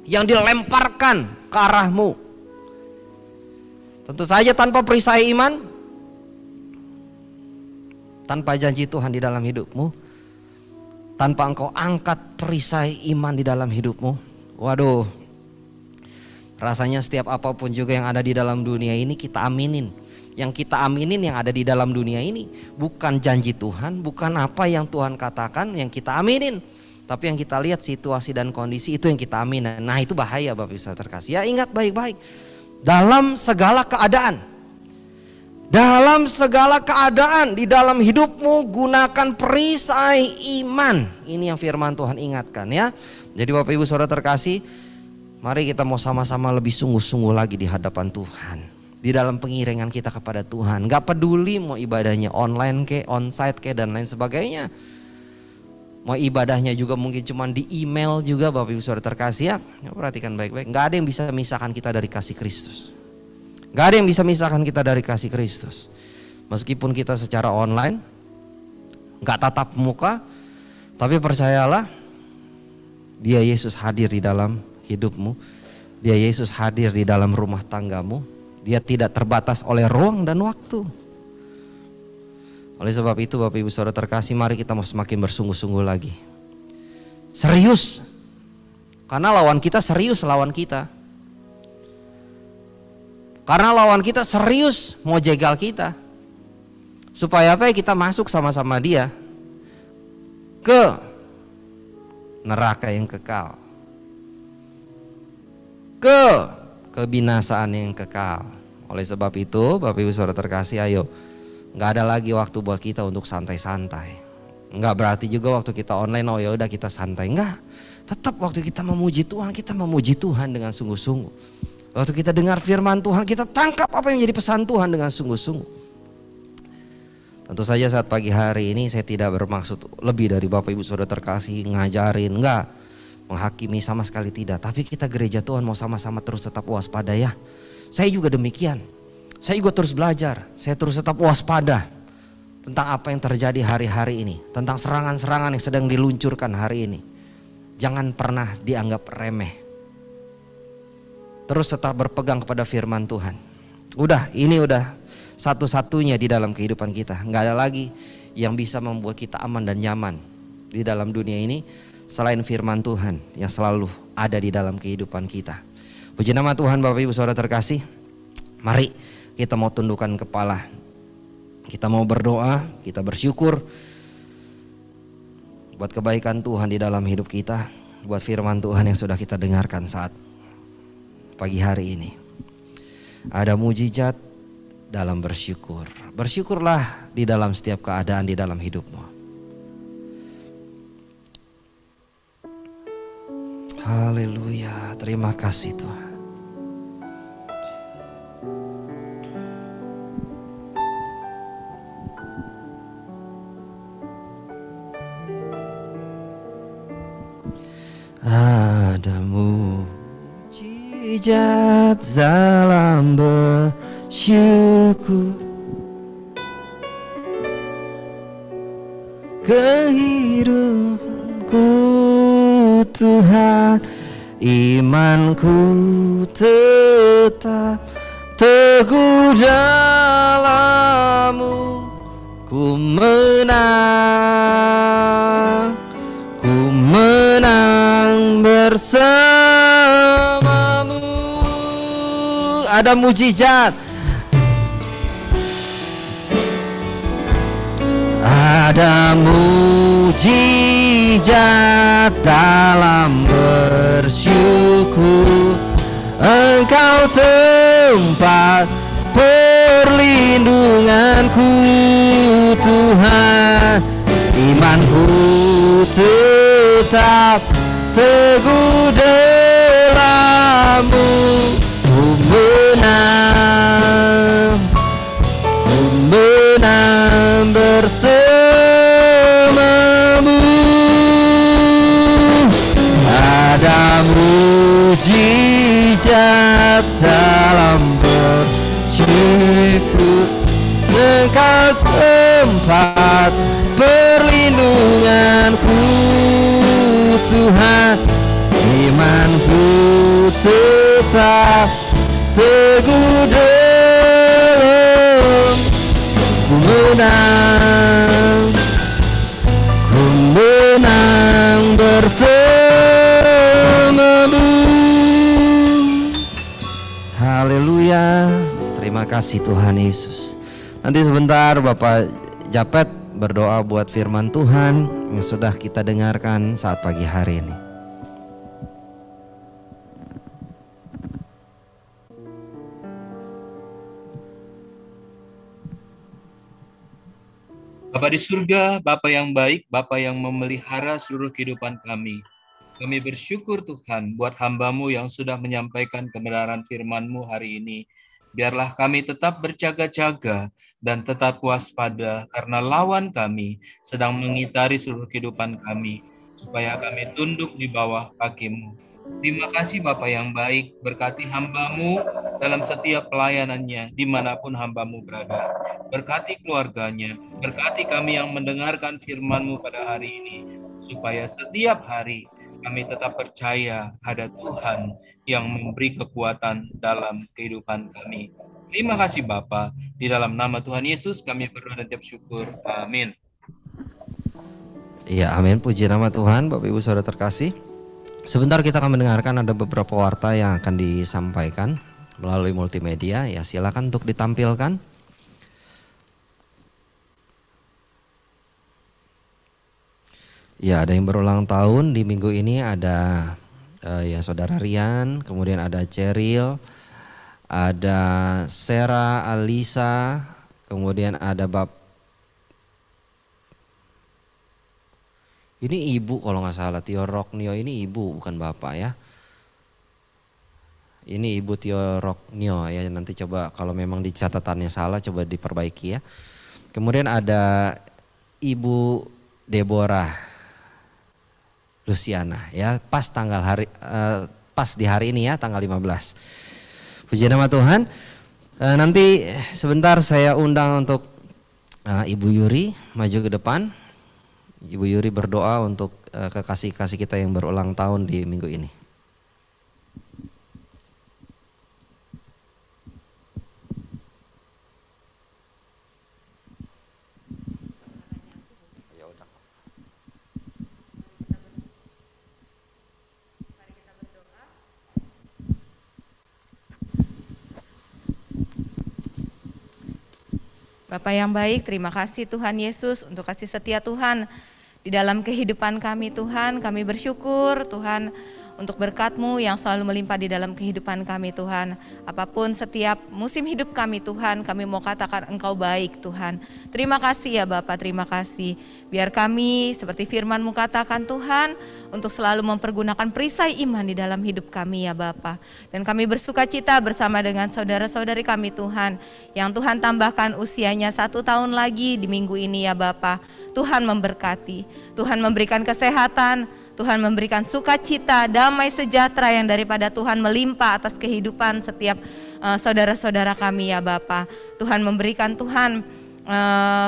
Speaker 2: yang dilemparkan ke arahmu. Tentu saja tanpa perisai iman, tanpa janji Tuhan di dalam hidupmu, tanpa engkau angkat perisai iman di dalam hidupmu, waduh, rasanya setiap apapun juga yang ada di dalam dunia ini kita aminin. Yang kita aminin yang ada di dalam dunia ini bukan janji Tuhan, bukan apa yang Tuhan katakan yang kita aminin, tapi yang kita lihat situasi dan kondisi itu yang kita aminin. Nah itu bahaya Bapak Ibu Saudara terkasih. Ya ingat baik-baik, dalam segala keadaan, di dalam hidupmu gunakan perisai iman. Ini yang firman Tuhan ingatkan ya. Jadi Bapak Ibu Saudara terkasih, mari kita mau sama-sama lebih sungguh-sungguh lagi di hadapan Tuhan, di dalam pengiringan kita kepada Tuhan. Gak peduli mau ibadahnya online ke, onsite ke dan lain sebagainya. Mau ibadahnya juga mungkin cuma di email juga Bapak Ibu Saudara terkasih ya. Perhatikan baik-baik, gak ada yang bisa memisahkan kita dari kasih Kristus. Gak ada yang bisa memisahkan kita dari kasih Kristus. Meskipun kita secara online, gak tatap muka, tapi percayalah, Dia Yesus hadir di dalam hidupmu. Dia Yesus hadir di dalam rumah tanggamu. Dia tidak terbatas oleh ruang dan waktu. Oleh sebab itu Bapak Ibu Saudara terkasih, mari kita mau semakin bersungguh-sungguh lagi. Serius. Karena lawan kita serius lawan kita. Karena lawan kita serius mau jegal kita. Supaya apa ya, kita masuk sama-sama dia. ke neraka yang kekal, ke kebinasaan yang kekal. Oleh sebab itu Bapak Ibu Saudara terkasih, ayo, nggak ada lagi waktu buat kita untuk santai-santai. Nggak berarti juga waktu kita online, oh ya udah kita santai. Nggak, tetap waktu kita memuji Tuhan, kita memuji Tuhan dengan sungguh-sungguh. Waktu kita dengar firman Tuhan, kita tangkap apa yang menjadi pesan Tuhan dengan sungguh-sungguh. Tentu saja saat pagi hari ini saya tidak bermaksud lebih dari Bapak Ibu Saudara terkasih ngajarin, enggak, menghakimi sama sekali tidak. Tapi kita gereja Tuhan mau sama-sama terus tetap waspada ya. Saya juga demikian. Saya juga terus belajar, saya terus tetap waspada tentang apa yang terjadi hari-hari ini, tentang serangan-serangan yang sedang diluncurkan hari ini. Jangan pernah dianggap remeh. Terus tetap berpegang kepada firman Tuhan. Ini udah satu-satunya di dalam kehidupan kita. Nggak ada lagi yang bisa membuat kita aman dan nyaman di dalam dunia ini selain firman Tuhan yang selalu ada di dalam kehidupan kita. Puji nama Tuhan. Bapak Ibu Saudara terkasih, mari kita mau tundukkan kepala, kita mau berdoa, kita bersyukur buat kebaikan Tuhan di dalam hidup kita, buat firman Tuhan yang sudah kita dengarkan saat pagi hari ini. Ada mujizat dalam bersyukur. Bersyukurlah di dalam setiap keadaan di dalam hidupmu. Haleluya, terima kasih Tuhan. Ada mujizat dalam bersyukur, kehidupanku Tuhan, imanku tetap teguh dalam-Mu, ku menang bersama-Mu. Ada mujizat, ada mujizat dalam bersyukur. Engkau tempat perlindunganku Tuhan, imanku tetap teguh dalam-Mu, ku menang bersama-Mu. Ada mujizat dalam bersyukur. Engkau tempat perlindunganku Tuhan, imanku tetap teguh dalam, ku menang bersama-Mu. Haleluya, terima kasih Tuhan Yesus. Nanti sebentar Bapak Japet berdoa buat firman Tuhan yang sudah kita dengarkan saat pagi hari ini.
Speaker 3: Bapa di surga, Bapa yang baik, Bapa yang memelihara seluruh kehidupan kami. Kami bersyukur Tuhan buat hamba-Mu yang sudah menyampaikan kebenaran firman-Mu hari ini. Biarlah kami tetap berjaga-jaga dan tetap waspada karena lawan kami sedang mengitari seluruh kehidupan kami, supaya kami tunduk di bawah kaki-Mu. Terima kasih Bapa yang baik, berkati hamba-Mu dalam setiap pelayanannya dimanapun hamba-Mu berada. Berkati keluarganya, berkati kami yang mendengarkan firman-Mu pada hari ini, supaya setiap hari kami tetap percaya ada Tuhan yang memberi kekuatan dalam kehidupan kami. Terima kasih Bapa, di dalam nama Tuhan Yesus kami berdoa dan ucap syukur. Amin.
Speaker 2: Iya, amin. Puji nama Tuhan. Bapak Ibu Saudara terkasih, sebentar kita akan mendengarkan ada beberapa warta yang akan disampaikan melalui multimedia. Ya, silakan untuk ditampilkan. Ya, ada yang berulang tahun di minggu ini, ada ya Saudara Rian, kemudian ada Cheryl, ada Sarah Alisa, kemudian ada ini ibu kalau nggak salah, Tio Roknio, ini ibu bukan bapak ya. Ini Ibu Tio Roknio ya, nanti coba kalau memang di catatannya salah coba diperbaiki ya. Kemudian ada Ibu Deborah Luciana ya, pas pas di hari ini ya, tanggal 15. Puji nama Tuhan. Nanti sebentar saya undang untuk Ibu Yuri maju ke depan. Ibu Yuri berdoa untuk kekasih-kasih kita yang berulang tahun di minggu ini.
Speaker 4: Bapa yang baik, terima kasih Tuhan Yesus untuk kasih setia Tuhan di dalam kehidupan kami Tuhan. Kami bersyukur Tuhan untuk berkat-Mu yang selalu melimpah di dalam kehidupan kami Tuhan. Apapun setiap musim hidup kami Tuhan, kami mau katakan Engkau baik Tuhan. Terima kasih ya Bapa, terima kasih. Biar kami seperti firman-Mu katakan Tuhan, untuk selalu mempergunakan perisai iman di dalam hidup kami ya Bapa. Dan kami bersuka cita bersama dengan saudara-saudari kami Tuhan, yang Tuhan tambahkan usianya 1 tahun lagi di minggu ini ya Bapa. Tuhan memberkati, Tuhan memberikan kesehatan, Tuhan memberikan sukacita, damai sejahtera yang daripada Tuhan melimpah atas kehidupan setiap saudara-saudara kami ya Bapa. Tuhan memberikan Tuhan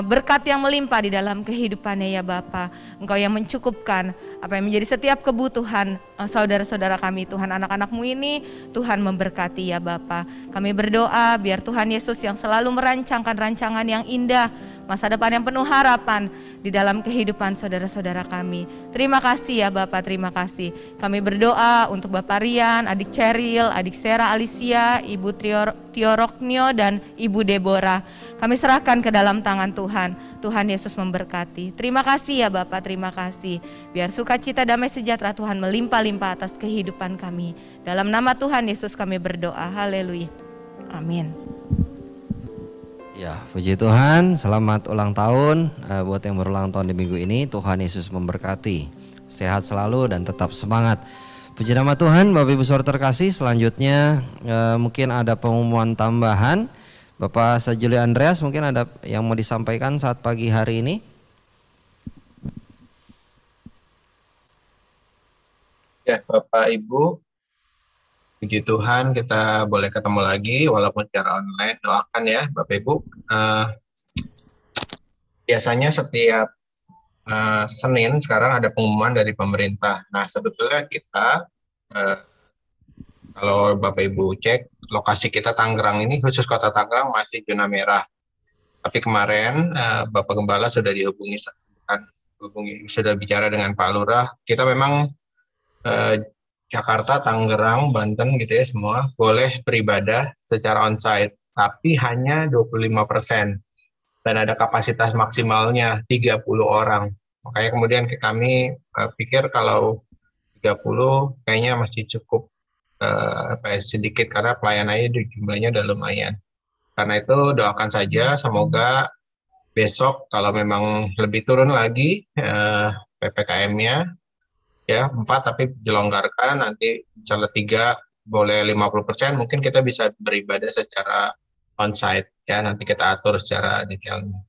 Speaker 4: berkat yang melimpah di dalam kehidupannya ya Bapa. Engkau yang mencukupkan apa yang menjadi setiap kebutuhan saudara-saudara kami Tuhan. Anak-anak-Mu ini Tuhan memberkati ya Bapa. Kami berdoa biar Tuhan Yesus yang selalu merancangkan rancangan yang indah, masa depan yang penuh harapan di dalam kehidupan saudara-saudara kami. Terima kasih ya Bapak, terima kasih. Kami berdoa untuk Bapak Rian, adik Cheryl, adik Sarah Alicia, Ibu Tio Roknio, dan Ibu Deborah. Kami serahkan ke dalam tangan Tuhan. Tuhan Yesus memberkati. Terima kasih ya Bapak, terima kasih. Biar sukacita damai sejahtera Tuhan melimpah-limpah atas kehidupan kami. Dalam nama Tuhan Yesus kami berdoa. Haleluya. Amin.
Speaker 2: Ya, puji Tuhan, selamat ulang tahun buat yang berulang tahun di minggu ini. Tuhan Yesus memberkati, sehat selalu dan tetap semangat. Puji nama Tuhan. Bapak Ibu Saudara terkasih, selanjutnya mungkin ada pengumuman tambahan. Bapak Sajuli Andreas, mungkin ada yang mau disampaikan saat pagi hari ini?
Speaker 3: Ya, Bapak Ibu, puji Tuhan kita boleh ketemu lagi walaupun secara online. Doakan ya Bapak Ibu. Biasanya setiap Senin sekarang ada pengumuman dari pemerintah. Nah sebetulnya kita kalau Bapak Ibu cek lokasi kita Tangerang ini, khusus kota Tangerang masih zona merah. Tapi kemarin Bapak Gembala sudah sudah bicara dengan Pak Lurah. Kita memang Jakarta, Tangerang, Banten gitu ya semua boleh beribadah secara onsite, tapi hanya 25%. Dan ada kapasitas maksimalnya 30 orang. Makanya kemudian kami pikir kalau 30 kayaknya masih cukup sedikit karena pelayanannya jumlahnya udah lumayan. Karena itu doakan saja semoga besok kalau memang lebih turun lagi PPKM-nya ya 4 tapi dilonggarkan, nanti misalnya 3 boleh 50%, mungkin kita bisa beribadah secara onsite ya, nanti kita atur secara detailnya.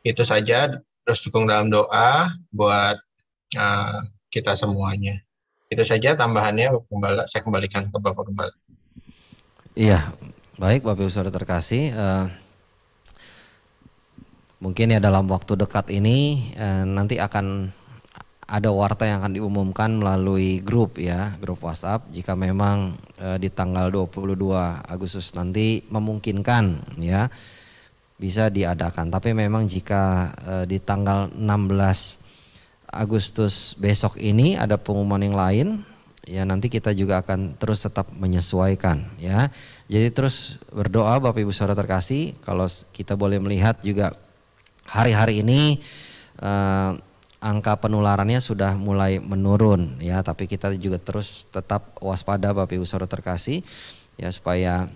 Speaker 3: Itu saja, terus dukung dalam doa buat kita semuanya. Itu saja tambahannya, saya kembalikan ke Bapak Gembala.
Speaker 2: Iya, baik Bapak Ibu Saudara terkasih. Mungkin ya dalam waktu dekat ini nanti akan ada warta yang akan diumumkan melalui grup ya, grup WhatsApp jika memang di tanggal 22 Agustus nanti memungkinkan ya bisa diadakan. Tapi memang jika di tanggal 16 Agustus besok ini ada pengumuman yang lain ya, nanti kita juga akan terus tetap menyesuaikan ya. Jadi terus berdoa Bapak Ibu Saudara terkasih, kalau kita boleh melihat juga hari-hari ini angka penularannya sudah mulai menurun ya, tapi kita juga terus tetap waspada Bapak Ibu Saudara terkasih ya, supaya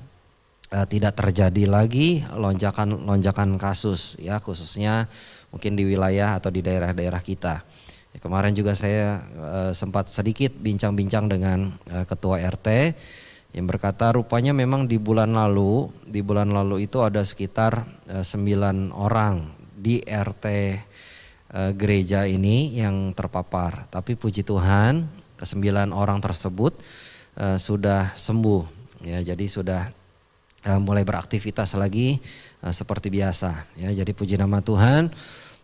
Speaker 2: tidak terjadi lagi lonjakan kasus ya, khususnya mungkin di wilayah atau di daerah-daerah kita. Ya, kemarin juga saya sempat sedikit bincang-bincang dengan ketua RT yang berkata rupanya memang di bulan lalu itu ada sekitar 9 orang di RT gereja ini yang terpapar. Tapi puji Tuhan ke-9 orang tersebut sudah sembuh ya, jadi sudah mulai beraktivitas lagi seperti biasa ya. Jadi puji nama Tuhan.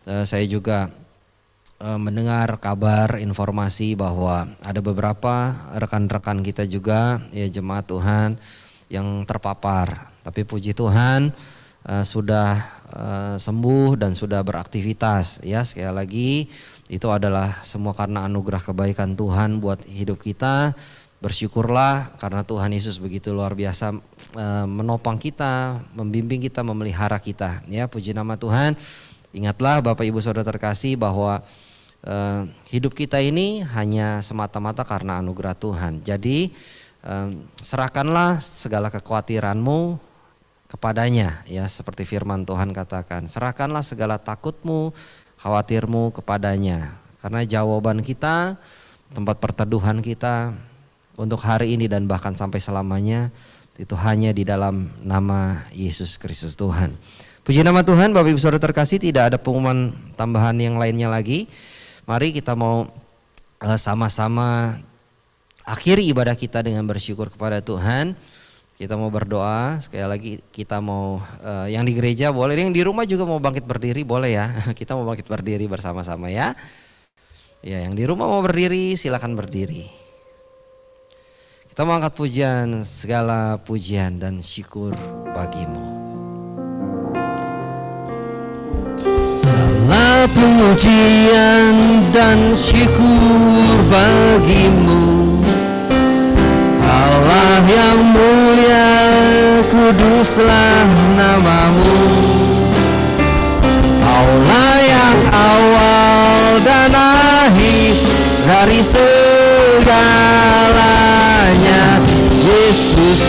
Speaker 2: Saya juga mendengar kabar informasi bahwa ada beberapa rekan-rekan kita juga ya, jemaat Tuhan yang terpapar. Tapi puji Tuhan sudah sembuh dan sudah beraktivitas ya. Sekali lagi itu adalah semua karena anugerah kebaikan Tuhan buat hidup kita. Bersyukurlah karena Tuhan Yesus begitu luar biasa menopang kita, membimbing kita, memelihara kita ya. Puji nama Tuhan. Ingatlah Bapak Ibu Saudara terkasih bahwa hidup kita ini hanya semata-mata karena anugerah Tuhan. Jadi serahkanlah segala kekhawatiranmu kepadanya ya, seperti firman Tuhan katakan. Serahkanlah segala takutmu, khawatirmu kepadanya. Karena jawaban kita, tempat perteduhan kita untuk hari ini dan bahkan sampai selamanya itu hanya di dalam nama Yesus Kristus Tuhan. Puji nama Tuhan. Bapak Ibu Saudara terkasih, tidak ada pengumuman tambahan yang lainnya lagi. Mari kita mau sama-sama akhiri ibadah kita dengan bersyukur kepada Tuhan. Kita mau berdoa, sekali lagi kita mau yang di gereja boleh, yang di rumah juga mau bangkit berdiri boleh ya. Kita mau bangkit berdiri bersama-sama ya. Ya, yang di rumah mau berdiri silakan berdiri. Kita mau angkat pujian, segala pujian dan syukur bagimu. Segala pujian dan syukur bagimu, Allah yang mulia, kuduslah namamu. Kaulah yang awal dan akhir dari segalanya. Yesus,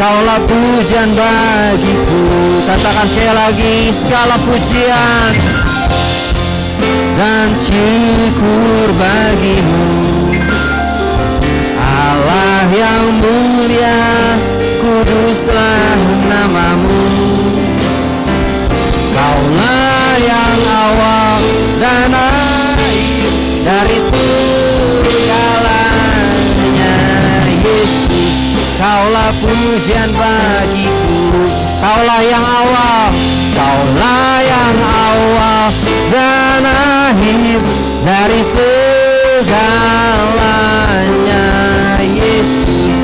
Speaker 2: kaulah pujian bagiku. Katakan sekali lagi, segala pujian dan syukur bagimu, Allah yang mulia, kuduslah namamu. Kaulah yang awal dan akhir dari segalanya. Yesus, kaulah pujian bagiku. Kaulah yang awal, kaulah yang awal dan akhir dari segalanya. Yesus,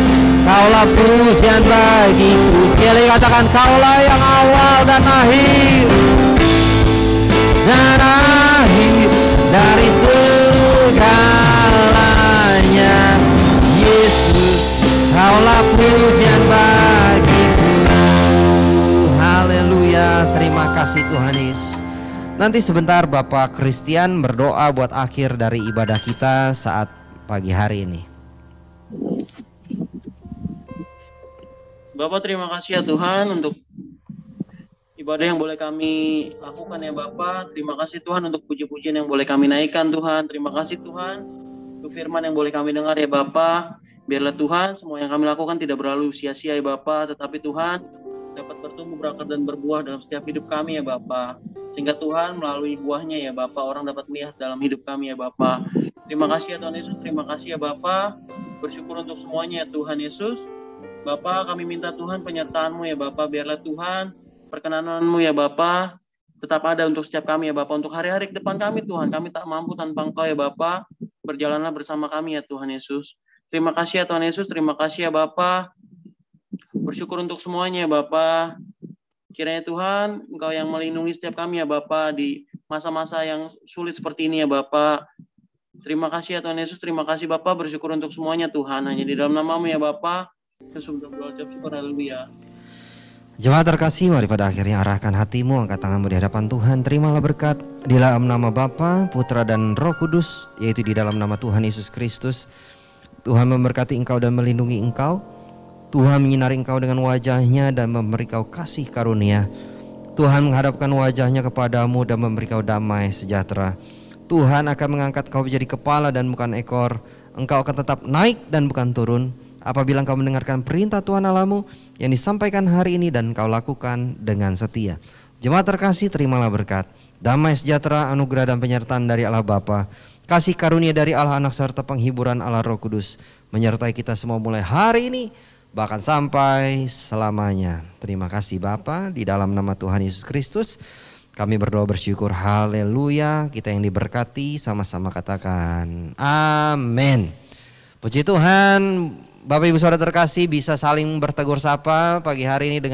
Speaker 2: kaulah pujian bagiku. Sekali katakan, kaulah yang awal dan akhir dari segalanya. Yesus, kaulah pujian bagiku. Haleluya, terima kasih Tuhan Yesus. Nanti sebentar Bapak Christian berdoa buat akhir dari ibadah kita saat pagi hari ini.
Speaker 5: Bapak, terima kasih ya Tuhan untuk ibadah yang boleh kami lakukan ya Bapak. Terima kasih Tuhan untuk puji-pujian yang boleh kami naikkan Tuhan. Terima kasih Tuhan untuk firman yang boleh kami dengar ya Bapak. Biarlah Tuhan semua yang kami lakukan tidak berlalu sia-sia ya Bapak, tetapi Tuhan dapat bertumbuh, berakar dan berbuah dalam setiap hidup kami ya Bapak. Sehingga Tuhan melalui buahnya ya Bapak, orang dapat melihat dalam hidup kami ya Bapak. Terima kasih ya Tuhan Yesus, terima kasih ya Bapak. Bersyukur untuk semuanya ya Tuhan Yesus. Bapak, kami minta Tuhan penyertaan-Mu ya Bapak. Biarlah Tuhan perkenanan-Mu ya Bapak tetap ada untuk setiap kami ya Bapak. Untuk hari-hari ke depan kami Tuhan, kami tak mampu tanpa Engkau ya Bapak. Berjalanlah bersama kami ya Tuhan Yesus. Terima kasih ya Tuhan Yesus, terima kasih ya Bapak. Bersyukur untuk semuanya ya Bapak. Kiranya Tuhan, Engkau yang melindungi setiap kami ya Bapak di masa-masa yang sulit seperti ini ya Bapak. Terima kasih ya Tuhan Yesus, terima kasih Bapak. Bersyukur untuk semuanya Tuhan, hanya di dalam nama-Mu ya Bapak. Kita sudah berucap syukur, haleluya.
Speaker 2: Jemaat terkasih, mari pada akhirnya arahkan hatimu, angkat tanganmu di hadapan Tuhan. Terimalah berkat di dalam nama Bapa, Putra dan Roh Kudus, yaitu di dalam nama Tuhan Yesus Kristus. Tuhan memberkati engkau dan melindungi engkau. Tuhan menyinari engkau dengan wajah-Nya dan memberi kau kasih karunia. Tuhan menghadapkan wajah-Nya kepadamu dan memberi kau damai sejahtera. Tuhan akan mengangkat kau menjadi kepala dan bukan ekor. Engkau akan tetap naik dan bukan turun, apabila engkau mendengarkan perintah Tuhan Allahmu yang disampaikan hari ini dan engkau lakukan dengan setia. Jemaat terkasih, terimalah berkat, damai sejahtera, anugerah dan penyertaan dari Allah Bapa, kasih karunia dari Allah Anak serta penghiburan Allah Roh Kudus menyertai kita semua mulai hari ini bahkan sampai selamanya. Terima kasih Bapa, di dalam nama Tuhan Yesus Kristus kami berdoa bersyukur. Haleluya. Kita yang diberkati sama-sama katakan amin. Puji Tuhan. Bapak Ibu Saudara terkasih, bisa saling bertegur sapa pagi hari ini dengan